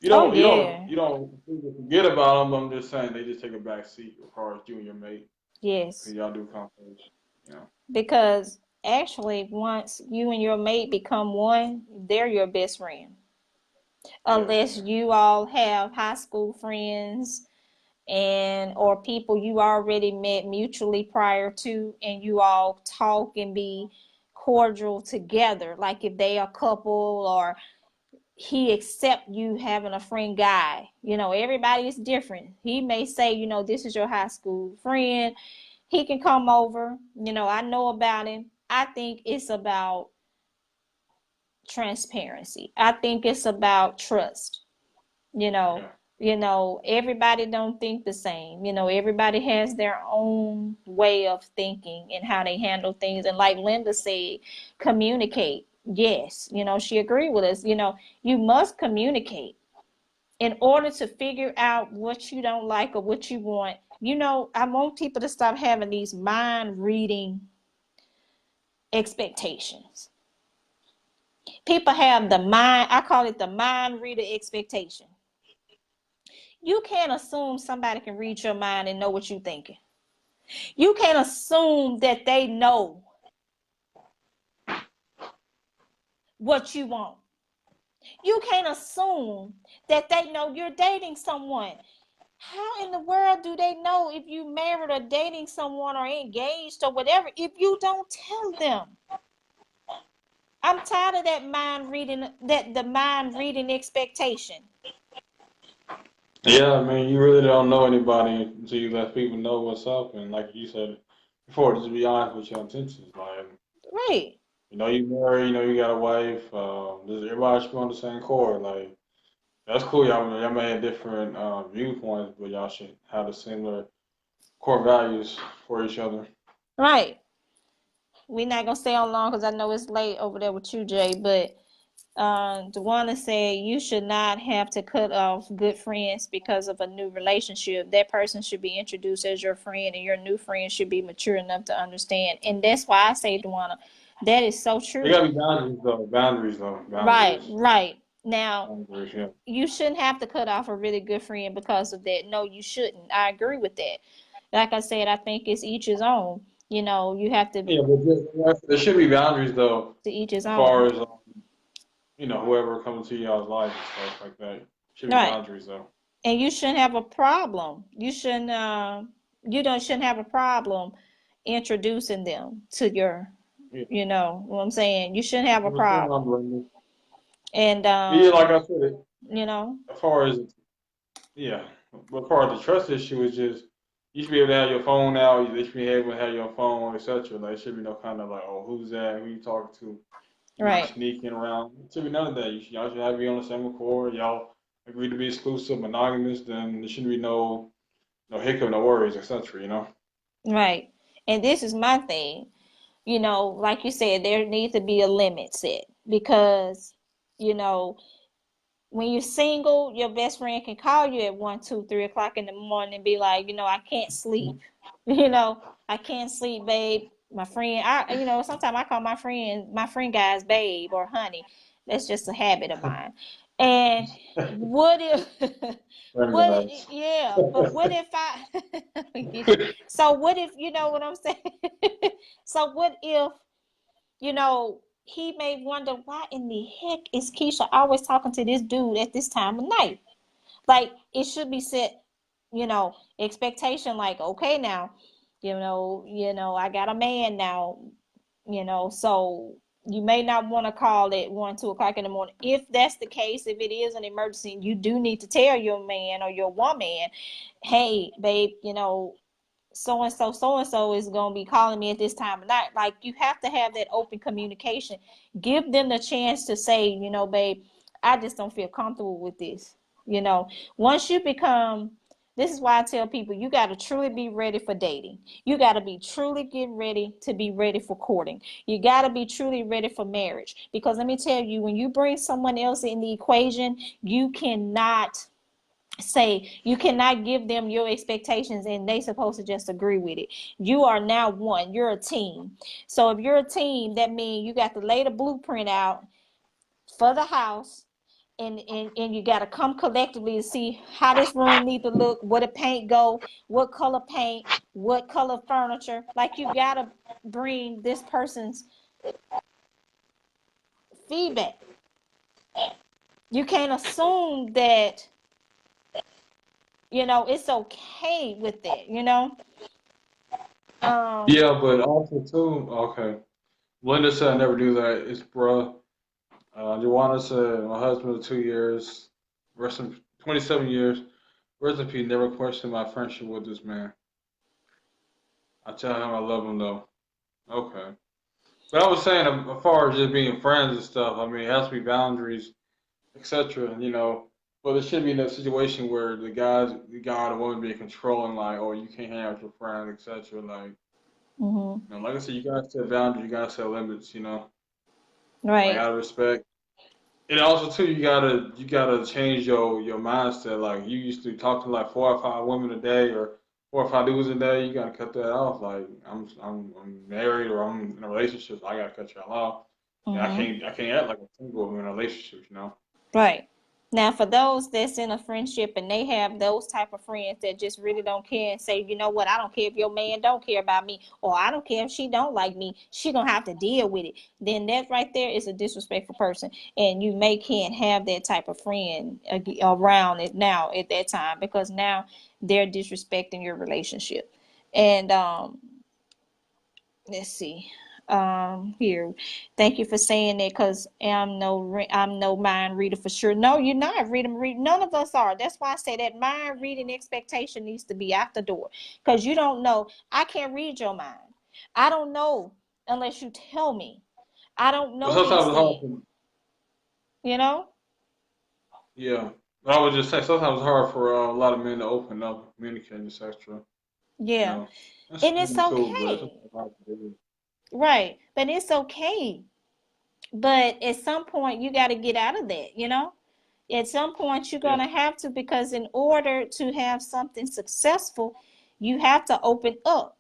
You Oh don't, you don't, yeah. you don't completely forget about them. I'm just saying they just take a back seat as far as you and your mate, because Yes. y'all do conversation, you know. Because actually, once you and your mate become one, they're your best friend. Yeah, Unless yeah, you all have high school friends and or people you already met mutually prior to, and you all talk and be cordial together, like if they a couple or he accept you having a friend guy. Everybody is different. He may say, this is your high school friend. He can come over. I know about him. I think it's about transparency. I think it's about trust. you know yeah. everybody don't think the same. Everybody has their own way of thinking and how they handle things, and like Linda said, communicate. Yes, she agreed with us. You must communicate in order to figure out what you don't like or what you want. I want people to stop having these mind reading expectations. People have the mind, I call it the mind reader expectation. You can't assume somebody can read your mind and know what you're thinking. You can't assume that they know what you want. You can't assume that they know you're dating someone. How in the world do they know if you married or dating someone or engaged or whatever if you don't tell them? I'm tired of the mind reading expectation. Yeah, I mean, you really don't know anybody until you let people know what's up. And like you said before, just be honest with your intentions. Like, Right. you married, you got a wife. Everybody should be on the same chord. Like, that's cool. Y'all may have different viewpoints, but y'all should have the similar core values for each other. Right. We're not gonna stay on long because I know it's late over there with you, Jay. But Dwana said you should not have to cut off good friends because of a new relationship. That person should be introduced as your friend, and your new friend should be mature enough to understand. And that's why I say, Dwana, that is so There true. gotta be boundaries though. Boundaries though. Right, Boundaries. right. Now, Boundaries. Yeah. you shouldn't have to cut off a really good friend because of that. No, you shouldn't. I agree with that. Like I said, I think it's each his own. You have to Yeah, but there should be boundaries though, each his as far own. as whoever comes into y'all's life and stuff like that. Should be Right. boundaries though. And you shouldn't have a problem. You shouldn't have a problem introducing them to your, Yeah. what I'm saying. You shouldn't have a What's going on, problem. Brandon? And Yeah, like I said, you know, as far as yeah, but part of the trust issue is just you should be able to have your phone out. You should be able to have your phone, etc. Like, there should be no kind of like, oh, who's that? Who you talking to? You right, sneaking around. It should be none of that. Y'all should have be on the same accord. Y'all agree to be exclusive, monogamous. Then there shouldn't be no hiccup, no worries, etc. right. And this is my thing. Like you said, there needs to be a limit set because, you know, when you're single, your best friend can call you at 1, 2, 3 o'clock in the morning and be like, I can't sleep. I can't sleep, babe. My friend, sometimes I call my friend guys babe or honey. That's just a habit of mine. And what if, Organized. yeah, but what if so what if, you know what I'm saying? So what if, he may wonder why in the heck is Keisha always talking to this dude at this time of night? Like it should be set, expectation like, okay now, I got a man now, so you may not want to call at 1, 2 o'clock in the morning. If that's the case, if it is an emergency, you do need to tell your man or your woman, hey, babe, so and so is going to be calling me at this time of night. Like you have to have that open communication. Give them the chance to say, babe, I just don't feel comfortable with this. Once you become, this is why I tell people you got to truly be ready for dating. You got to be truly get ready to be ready for courting. You got to be truly ready for marriage. Because let me tell you, when you bring someone else in the equation, you cannot say you cannot give them your expectations and they supposed to just agree with it. You are now one. You're a team. So if you're a team, that means you got to lay the blueprint out for the house, and you got to come collectively to see how this room need to look, where the paint go, what color paint, what color furniture. Like, you got to bring this person's feedback. You can't assume that, it's okay with that, Yeah, but also too, okay. Linda said I never do that. It's bruh. Joanna said my husband of 2 years, rest in 27 years, rest in peace. Never questioned my friendship with this man. I tell him I love him though. Okay. But I was saying, as far as just being friends and stuff, I mean, it has to be boundaries, etc. But it should be in a situation where the guy, the woman being controlling, like, oh, you can't hang out with your friend, etc. Like, like I said, you gotta set boundaries, you gotta set limits, like right. out of respect. And also too, you gotta change your mindset. Like you used to talk to like 4 or 5 women a day or 4 or 5 dudes a day. You gotta cut that off. Like I'm married or I'm in a relationship. So I gotta cut y'all off. And I hmm can't I can't act like a single in a relationship. Right. Now, for those that's in a friendship and they have those type of friends that just really don't care and say, you know what, I don't care if your man don't care about me, or I don't care if she don't like me, she gonna have to deal with it. Then that right there is a disrespectful person, and you can't have that type of friend around it now at that time, because now they're disrespecting your relationship. And let's see, here, thank you for saying that, because I'm no mind reader for sure. No, you're not. Read, none of us are. That's why I say that mind reading expectation needs to be out the door, because you don't know. I can't read your mind. I don't know unless you tell me. I don't But know sometimes these it's hard things, for you know. yeah. But I would just say sometimes it's hard for a lot of men to open up, communicate, etc. You Yeah, know, that's and it's cool, but okay. sometimes it's hard to do. Right, but it's okay. But at some point you got to get out of that. At some point you're going Yeah, to have to, because in order to have something successful, you have to open up,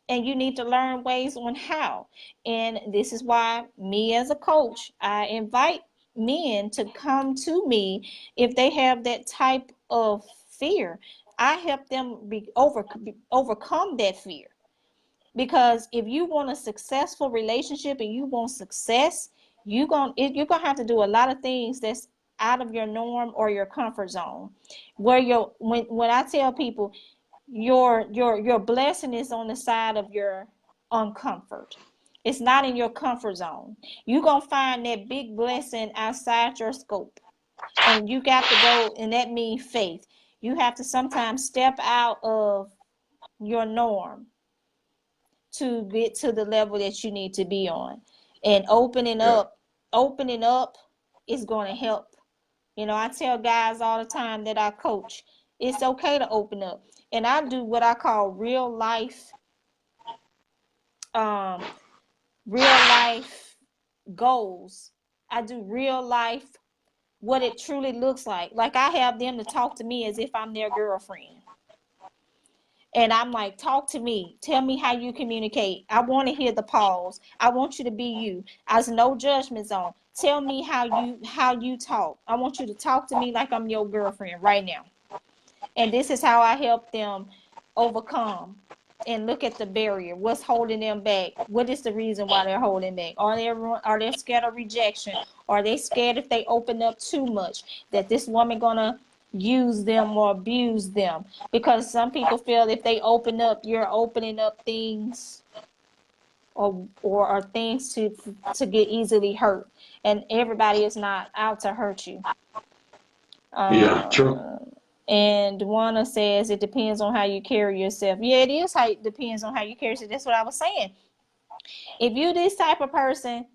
and you need to learn ways on how. And this is why, me as a coach, I invite men to come to me if they have that type of fear. I help them overcome that fear, because if you want a successful relationship and you want success, you're gonna have to do a lot of things that's out of your norm or your comfort zone. Where your when I tell people, your blessing is on the side of your uncomfort. It's not in your comfort zone. You're gonna find that big blessing outside your scope, and you got to go, and that means faith. You have to sometimes step out of your norm to get to the level that you need to be on. And yeah, opening up is going to help. I tell guys all the time that I coach, it's okay to open up. And I do what I call um real life goals. I do real life, what it truly looks like. Like, I have them to talk to me as if I'm their girlfriend. And I'm like, talk to me. Tell me how you communicate. I want to hear the pause. I want you to be you. As no judgment zone. Tell me how you talk. I want you to talk to me like I'm your girlfriend right now. And this is how I help them overcome and look at the barrier. What's holding them back? What is the reason why they're holding back? Are they scared of rejection? Are they scared if they open up too much that this woman gonna use them or abuse them? Because some people feel if they open up, you're opening up things, or things to get easily hurt. And everybody is not out to hurt you. yeah, true. Uh, and Juana says it depends on how you carry yourself. Yeah, it is how it depends on how you carry yourself. That's what I was saying. If you this type of person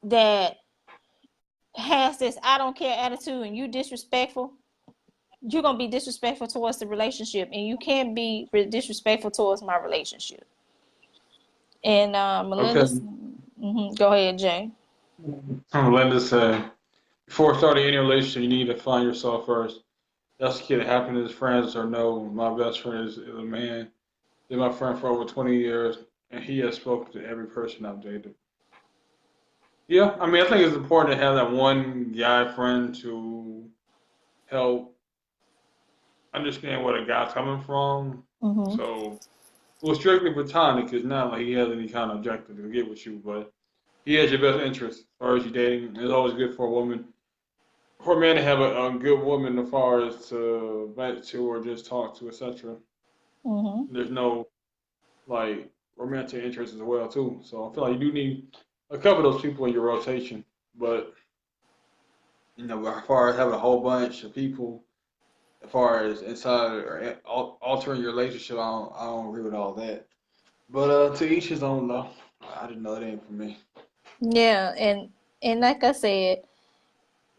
that has this I don't care attitude and you disrespectful, you're gonna be disrespectful towards the relationship, and you can't be disrespectful towards my relationship. And Okay. Melinda's, go ahead, Jay. Linda said, before starting any relationship, you need to find yourself first. That's the kid. Happen to his friends or no. My best friend is a man. Been my friend for over 20 years, and he has spoken to every person I've dated. Yeah, I mean, I think it's important to have that one guy friend to help understand where the guy's coming from. Mm-hmm. So, well, strictly platonic is not like he has any kind of objective to get with you, but he has your best interest as far as you dating. It's always good for a woman, for a man to have a good woman as far as to vent to or just talk to, etc. Mm-hmm. There's no like romantic interest as well too. So I feel like you do need a couple of those people in your rotation. But as far as having a whole bunch of people, as far as inside or altering your relationship, I don't agree with all that. But to each his own though. I didn't know it ain't for me. Yeah, and like I said,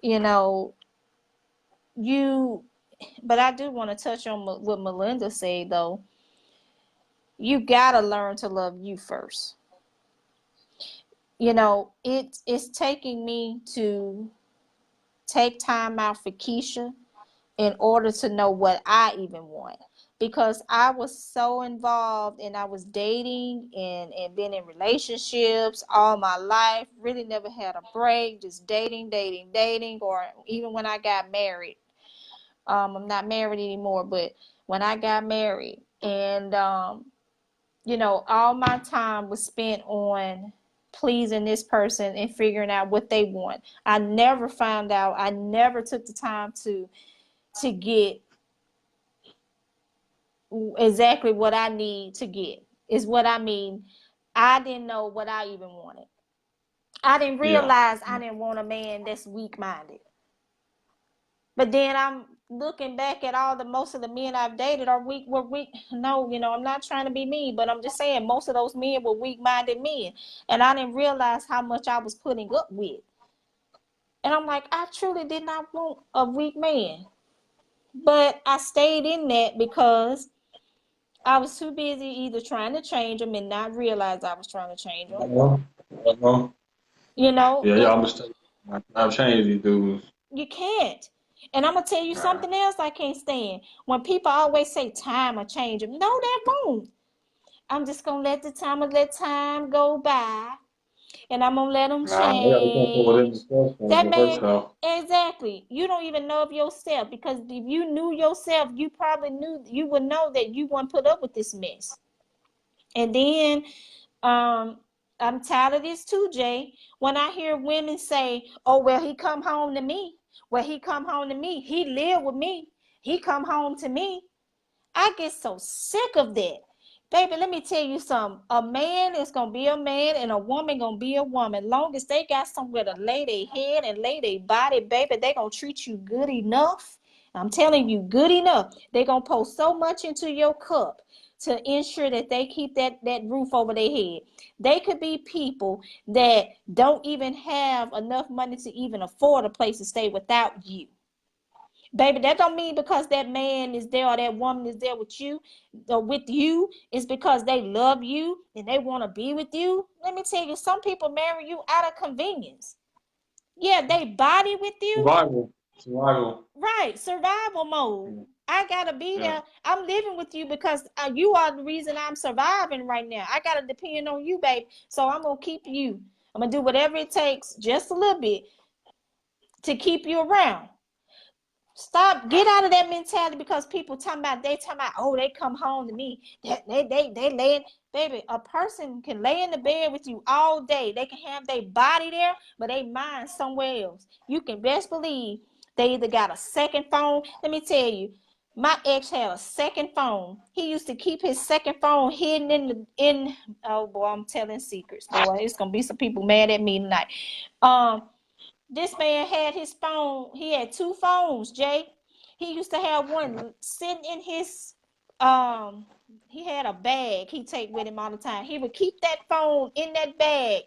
you know, you but I do want to touch on what Melinda said though. You gotta learn to love you first. It's taking me to take time out for Keisha in order to know what I even want. Because I was so involved and I was dating and been in relationships all my life, really never had a break, just dating, dating, dating, or even when I got married. I'm not married anymore, but when I got married, and all my time was spent on pleasing this person and figuring out what they want. I never found out, I never took the time to get exactly what I need to get, is what I mean. I didn't know what I even wanted. I didn't Yeah. realize I didn't want a man that's weak minded. But then I'm looking back at all the most of the men I've dated are weak were weak. No, I'm not trying to be mean, but I'm just saying most of those men were weak minded men. And I didn't realize how much I was putting up with. And I'm like, I truly did not want a weak man. But I stayed in that because I was too busy either trying to change them and not realize I was trying to change them. Uh-huh. Uh-huh. You know, Yeah, and y'all mistaken. I've changed these dudes. you can't. And I'm gonna tell you Nah. something else I can't stand. When people always say time will change them. No, that won't. I'm just gonna let time go by, and I'm gonna let them Nah, I gotta come forward within change. the That first man, off. exactly. You don't even know of yourself, because if you knew yourself, you probably knew you would know that you wouldn't put up with this mess. And then um I'm tired of this too, Jay. When I hear women say, oh, well, he come home to me, he lived with me, he come home to me, I get so sick of that. Baby, let me tell you something. A man is gonna be a man and a woman gonna be a woman. Long as they got somewhere to lay their head and lay their body, baby, they gonna treat you good enough. I'm telling you, good enough. They gonna pour so much into your cup to ensure that they keep that roof over their head. They could be people that don't even have enough money to even afford a place to stay without you. Baby, that don't mean because that man is there or that woman is there with you or with you, it's because they love you and they want to be with you. Let me tell you, some people marry you out of convenience. Yeah, they body with you. Survival. Survival. Right, survival mode. Yeah. I gotta be Yeah. there. I'm living with you because you are the reason I'm surviving right now. I gotta depend on you, babe. So I'm gonna keep you. I'm gonna do whatever it takes, just a little bit, to keep you around. Stop, get out of that mentality, because people talking about, oh, they come home to me. They laying, baby, a person can lay in the bed with you all day. They can have their body there, but they mind somewhere else. You can best believe they either got a second phone. Let me tell you, my ex had a second phone. He used to keep his second phone hidden in oh boy, I'm telling secrets. Boy, it's gonna be some people mad at me tonight. Um, this man had his phone. He had two phones, Jay. He used to have one sitting in his um he had a bag he take with him all the time. He would keep that phone in that bag,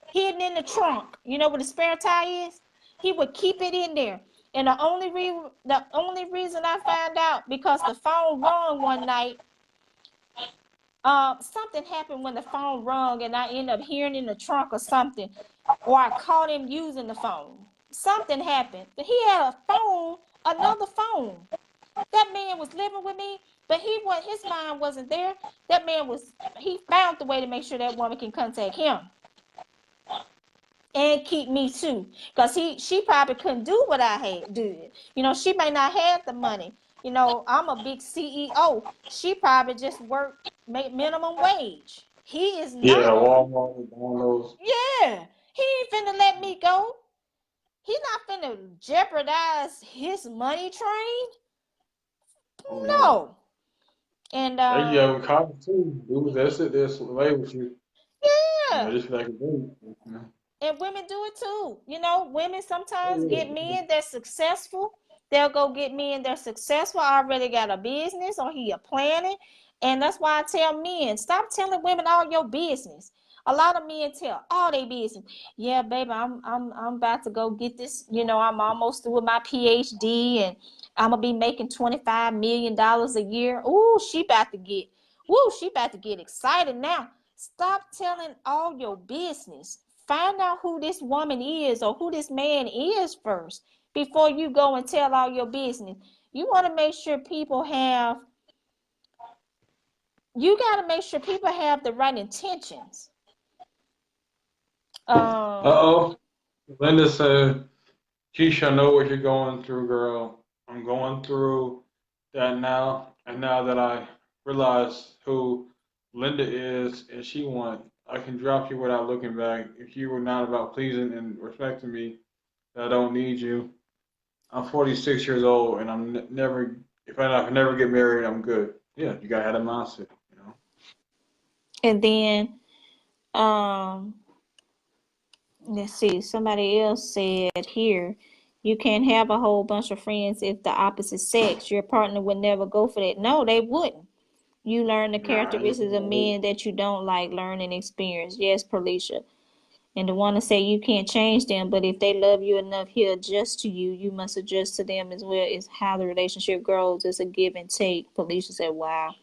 hidden in the trunk. You know where the spare tire is? He would keep it in there. And the only reason I found out, because the phone rung one night. Something happened when the phone rung, and I ended up hearing in the trunk or something, or I caught him using the phone. Something happened, but he had a phone, another phone. That man was living with me, but his mind wasn't there. That man he found the way to make sure that woman can contact him and keep me too. Because she probably couldn't do what I had did. She may not have the money. I'm a big CEO. She probably just make minimum wage. He is Yeah, not. Walmart, McDonald's. Yeah. He ain't finna let me go. He not finna jeopardize his money train. Oh no. No. And They have college too. Dudes that sit there slave with you. yeah. Just like a dude. And women do it too. Women sometimes Oh get men that's successful. They'll go get men that's successful, already got a business, or he a planning. And that's why I tell men, stop telling women all your business. A lot of men tell all their business. Yeah, baby, I'm about to go get this. I'm almost through with my PhD, and I'm gonna be making $25 million a year. She about to get excited now. Stop telling all your business. Find out who this woman is or who this man is first before you go and tell all your business. You want to make sure you got to make sure people have the right intentions. Uh-oh. Linda said, Keisha, I know what you're going through, girl. I'm going through that now. And now that I realize who Linda is and she wants, I can drop you without looking back. If you were not about pleasing and respecting me, I don't need you. I'm 46 years old and I'm never, if I never get married, I'm good. Yeah, you gotta have a mindset, you know. And then, um, let's see, somebody else said here, you can't have a whole bunch of friends if the opposite sex. Your partner would never go for that. No, they wouldn't. You learn the Nah, characteristics of men that you don't like, learn and experience. Yes, Perlisha. And the one to say you can't change them, but if they love you enough, he'll adjust to you. You must adjust to them as well. It's how the relationship grows. It's a give and take. Felicia said, wow.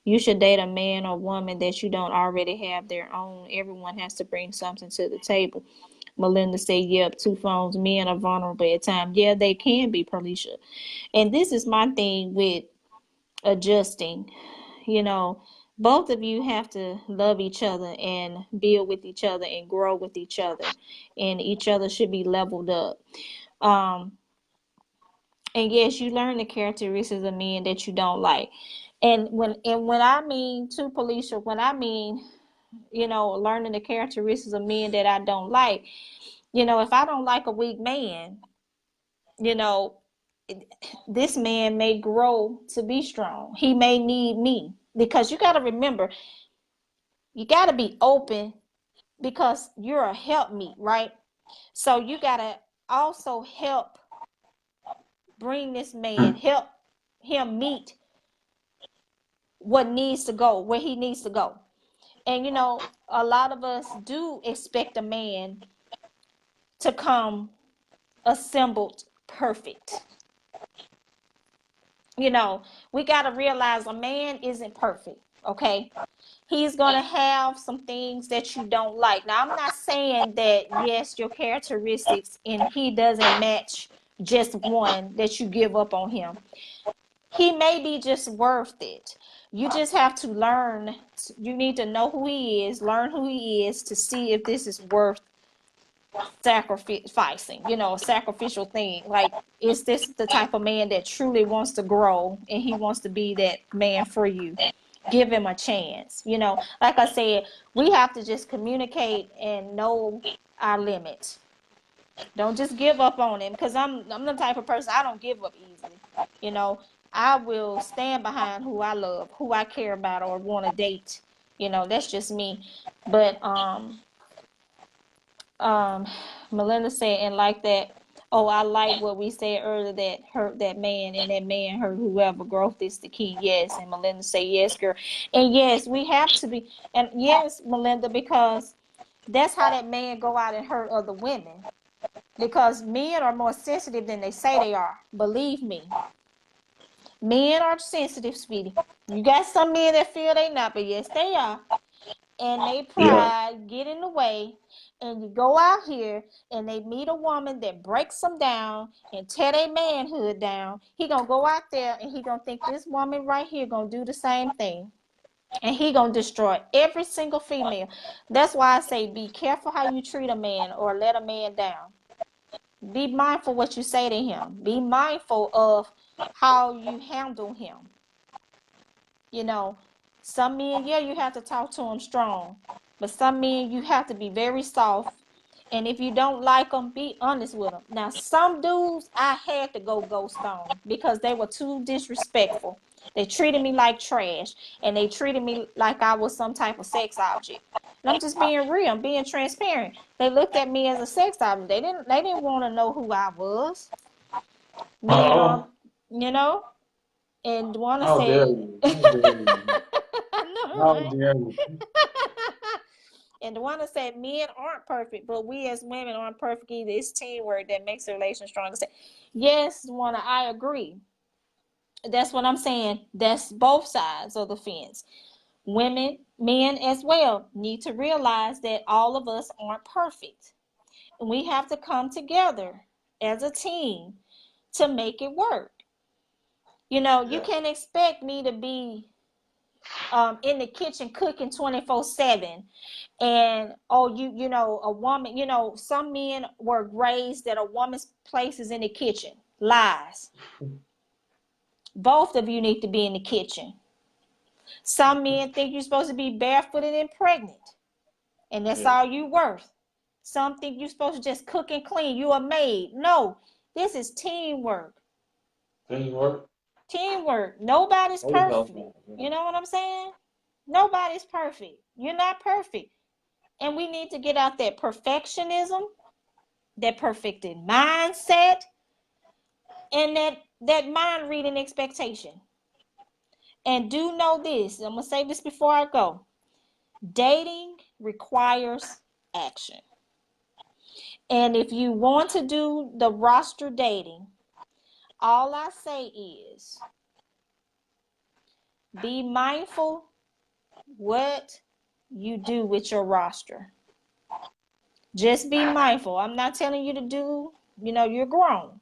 You should date a man or woman that you don't already have their own. Everyone has to bring something to the table. Melinda said, yep, two phones. Men are vulnerable at times. Yeah, they can be, Perlisha. And this is my thing with adjusting. You know, both of you have to love each other and build with each other and grow with each other, and each other should be leveled up. Um, and yes, you learn the characteristics of men that you don't like. And when I mean to Policia, when I mean, learning the characteristics of men that I don't like, if I don't like a weak man, you know, this man may grow to be strong. He may need me because you got to remember, you got to be open because you're a help me, right? So you got to also help bring this man, help him meet what needs to go, where he needs to go. And a lot of us do expect a man to come assembled perfect. We got to realize a man isn't perfect, okay? He's going to have some things that you don't like. Now, I'm not saying that, yes, your characteristics and he doesn't match just one, that you give up on him. He may be just worth it. You just have to learn. You need to know who he is, learn who he is to see if this is worth sacrificing, a sacrificial thing. Like, is this the type of man that truly wants to grow and he wants to be that man for you? Give him a chance. Like I said, we have to just communicate and know our limits. Don't just give up on him, because I'm the type of person, I don't give up easily. I will stand behind who I love, who I care about or want to date. That's just me. But Melinda said, and like that, oh, I like what we said earlier, that hurt that man and that man hurt whoever. Growth is the key. Yes. And Melinda said, yes, girl. And yes, we have to be. And yes, Melinda, because that's how that man go out and hurt other women. Because men are more sensitive than they say they are. Believe me. Men are sensitive, sweetie. You got some men that feel they not, but yes, they are. and they Yeah. pride get in the way, and you go out here and they meet a woman that breaks them down and tear their manhood down. He gonna go out there and he gonna think this woman right here gonna do the same thing, and he gonna destroy every single female. That's why I say be careful how you treat a man or let a man down. Be mindful what you say to him. Be mindful of how you handle him. You know, some men, yeah, you have to talk to them strong, but some men you have to be very soft. And if you don't like them, be honest with them. Now, some dudes I had to go ghost on because they were too disrespectful. They treated me like trash, and they treated me like I was some type of sex object. And I'm just being real, I'm being transparent. They looked at me as a sex object. They didn't want to know who I was. Men Oh, on, you know, and Dwana how dare said, you? How dare you? I know, How right? dare you? And Dwana said, men aren't perfect, but we as women aren't perfect either. It's teamwork that makes the relation stronger. Yes, Dwana, I agree. That's what I'm saying. That's both sides of the fence. Women, men as well, need to realize that all of us aren't perfect. And we have to come together as a team to make it work. You know, you Yeah. can't expect me to be in the kitchen cooking 24/7, and oh, you know, a woman, you know, some men were raised that a woman's place is in the kitchen. Lies. Both of you need to be in the kitchen. Some men think you're supposed to be barefooted and pregnant, and that's Yeah. all you worth. Some think you're supposed to just cook and clean. You a maid. No, this is teamwork. Teamwork. Teamwork. Nobody's Always helps perfect. me. You know what I'm saying? Nobody's perfect. You're not perfect. And we need to get out that perfectionism, that perfected mindset, and that mind reading expectation. And do know this, I'm gonna say this before I go. Dating requires action. And if you want to do the roster dating, all I say is be mindful what you do with your roster. Just be mindful. I'm not telling you to do, you know, you're grown,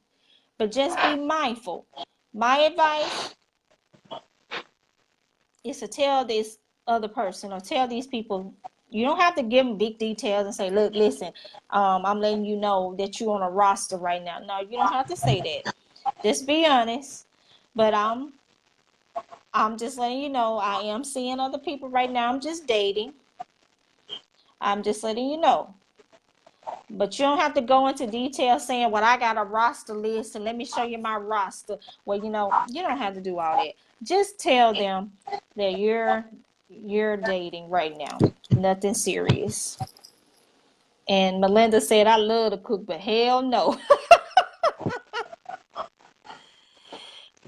but just be mindful. My advice is to tell this other person or tell these people. You don't have to give them big details and say, look, listen, I'm letting you know that you're on a roster right now. No, you don't have to say that. Just be honest. But I'm just letting you know I am seeing other people right now. I'm just dating. I'm just letting you know. But you don't have to go into detail saying, well, I got a roster list and let me show you my roster. Well, you know, you don't have to do all that. Just tell them that you're dating right now. Nothing serious. And Melinda said, I love to cook, but hell no.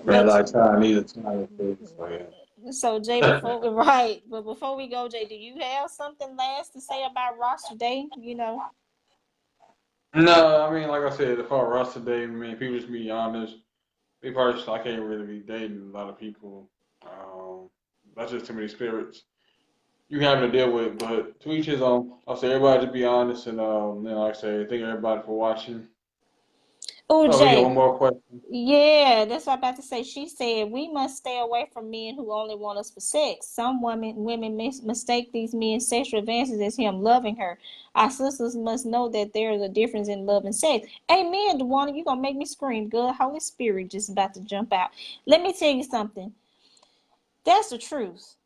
Man, But like Chinese Italian food. So so Jay, yeah. before we go, Jay, do you have something last to say about roster dating? You know. No, I mean, like I said, if I rush today, I mean, people just be honest. Me personally, I can't really be dating a lot of people. Um, that's just too many spirits you having to deal with. But to each his own. I'll say everybody just be honest, and like I say, thank everybody for watching. Oh, Oh, we got one Jay. more question. Yeah, that's what I'm about to say. She said we must stay away from men who only want us for sex. Some women mistake these men's sexual advances as him loving her. Our sisters must know that there is a difference in love and sex. Amen, Dewana. You gonna make me scream. Good Holy Spirit just about to jump out. Let me tell you something. That's the truth.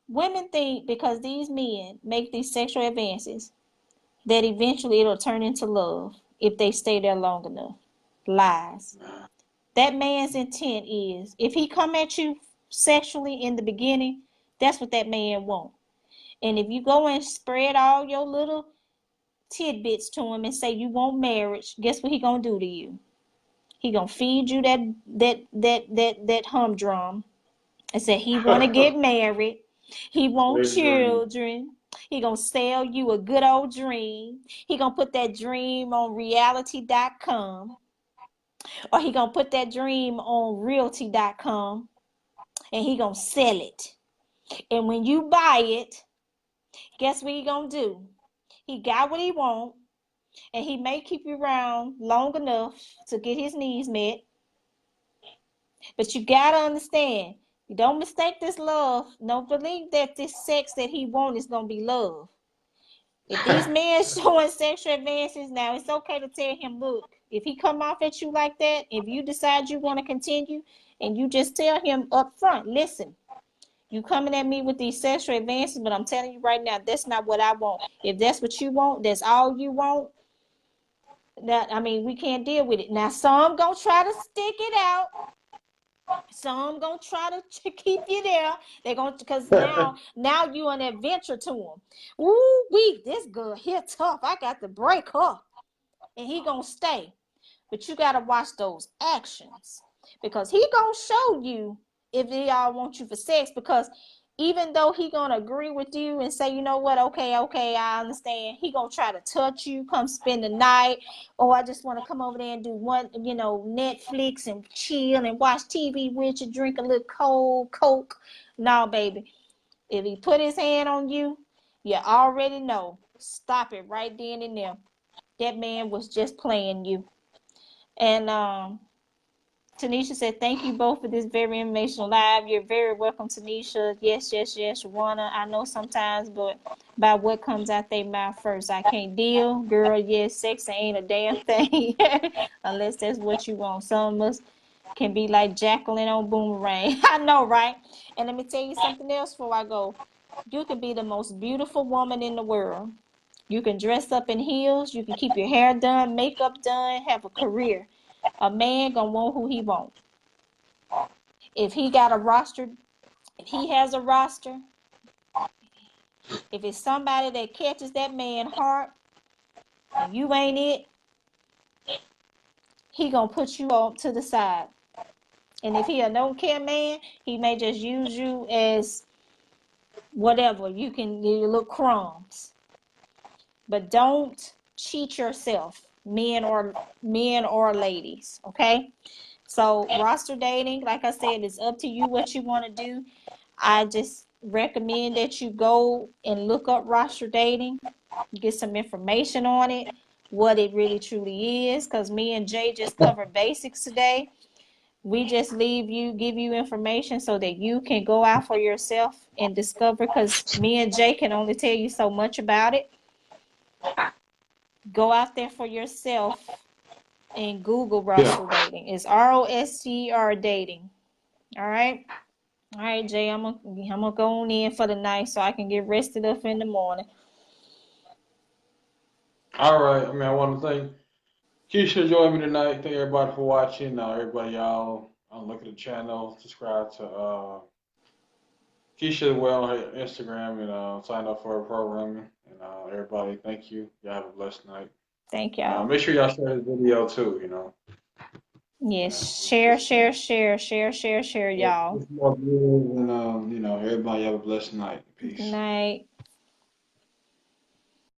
Women think because these men make these sexual advances that eventually it'll turn into love if they stay there long enough. Lies. That man's intent is if he come at you sexually in the beginning, that's what that man want. And if you go and spread all your little tidbits to him and say you want marriage, guess what he gonna do to you? He gonna feed you that humdrum and say he wanna get married. He want Big dream. children. He gonna sell you a good old dream. He gonna put that dream on reality.com, or he gonna put that dream on realty.com, and he gonna sell it. And when you buy it, Guess what he gonna do? He got what he want, and he may keep you around long enough to get his needs met. But you gotta understand, you don't mistake this love. Don't believe that this sex that he wants is gonna be love. If these men showing sexual advances now, it's okay to tell him, look, if he come off at you like that, if you decide you want to continue, and you just tell him up front, listen, you coming at me with these sexual advances, but I'm telling you right now, that's not what I want. If that's what you want, that's all you want. That I mean, we can't deal with it. Now, some gonna try to stick it out. Some gonna try to keep you there. They're gonna because now you an adventure to them. Ooh, this girl here tough. I got to break her, and he gonna stay. But you gotta watch those actions because he gonna show you if they all want you for sex. Because even though he gonna agree with you and say, you know what, okay, I understand, he gonna try to touch you, come spend the night, or I just want to come over there and do one, Netflix and chill and watch TV with you, drink a little cold Coke. No, baby, if he put his hand on you, you already know. Stop it right then and there. That man was just playing you. And Tanisha said, thank you both for this very informational live. You're very welcome, Tanisha. Yes, Shawana. I know sometimes, but by what comes out their mouth first. I can't deal. Girl, yes, sex ain't a damn thing. Unless that's what you want. Some of us can be like Jacqueline on Boomerang. I know, right? And let me tell you something else before I go. You can be the most beautiful woman in the world. You can dress up in heels. You can keep your hair done, makeup done, have a career. A man gonna want who he want. If he got a roster, if he has a roster, if it's somebody that catches that man's heart, and you ain't it, he gonna put you on to the side. And if he a no care man, he may just use you as whatever. You can get your little crumbs. But don't cheat yourself, men or ladies, okay? So roster dating, like I said, it's up to you what you want to do. I just recommend that you go and look up roster dating, get some information on it, what it really truly is, because me and Jay just covered basics today. We just give you information so that you can go out for yourself and discover, because me and Jay can only tell you so much about it. Go out there for yourself and Google roster dating. It's ROSTR dating. All right. All right, Jay. I'm gonna go on in for the night so I can get rested up in the morning. All right. I want to thank Keisha joined me tonight. Thank everybody for watching. Everybody, y'all, look at the channel, subscribe to Keisha well on her Instagram, and sign up for her programming. And everybody, thank you. Y'all have a blessed night. Thank y'all. Make sure y'all share this video too. Yes, share, y'all. More views, and everybody have a blessed night. Peace. Good night.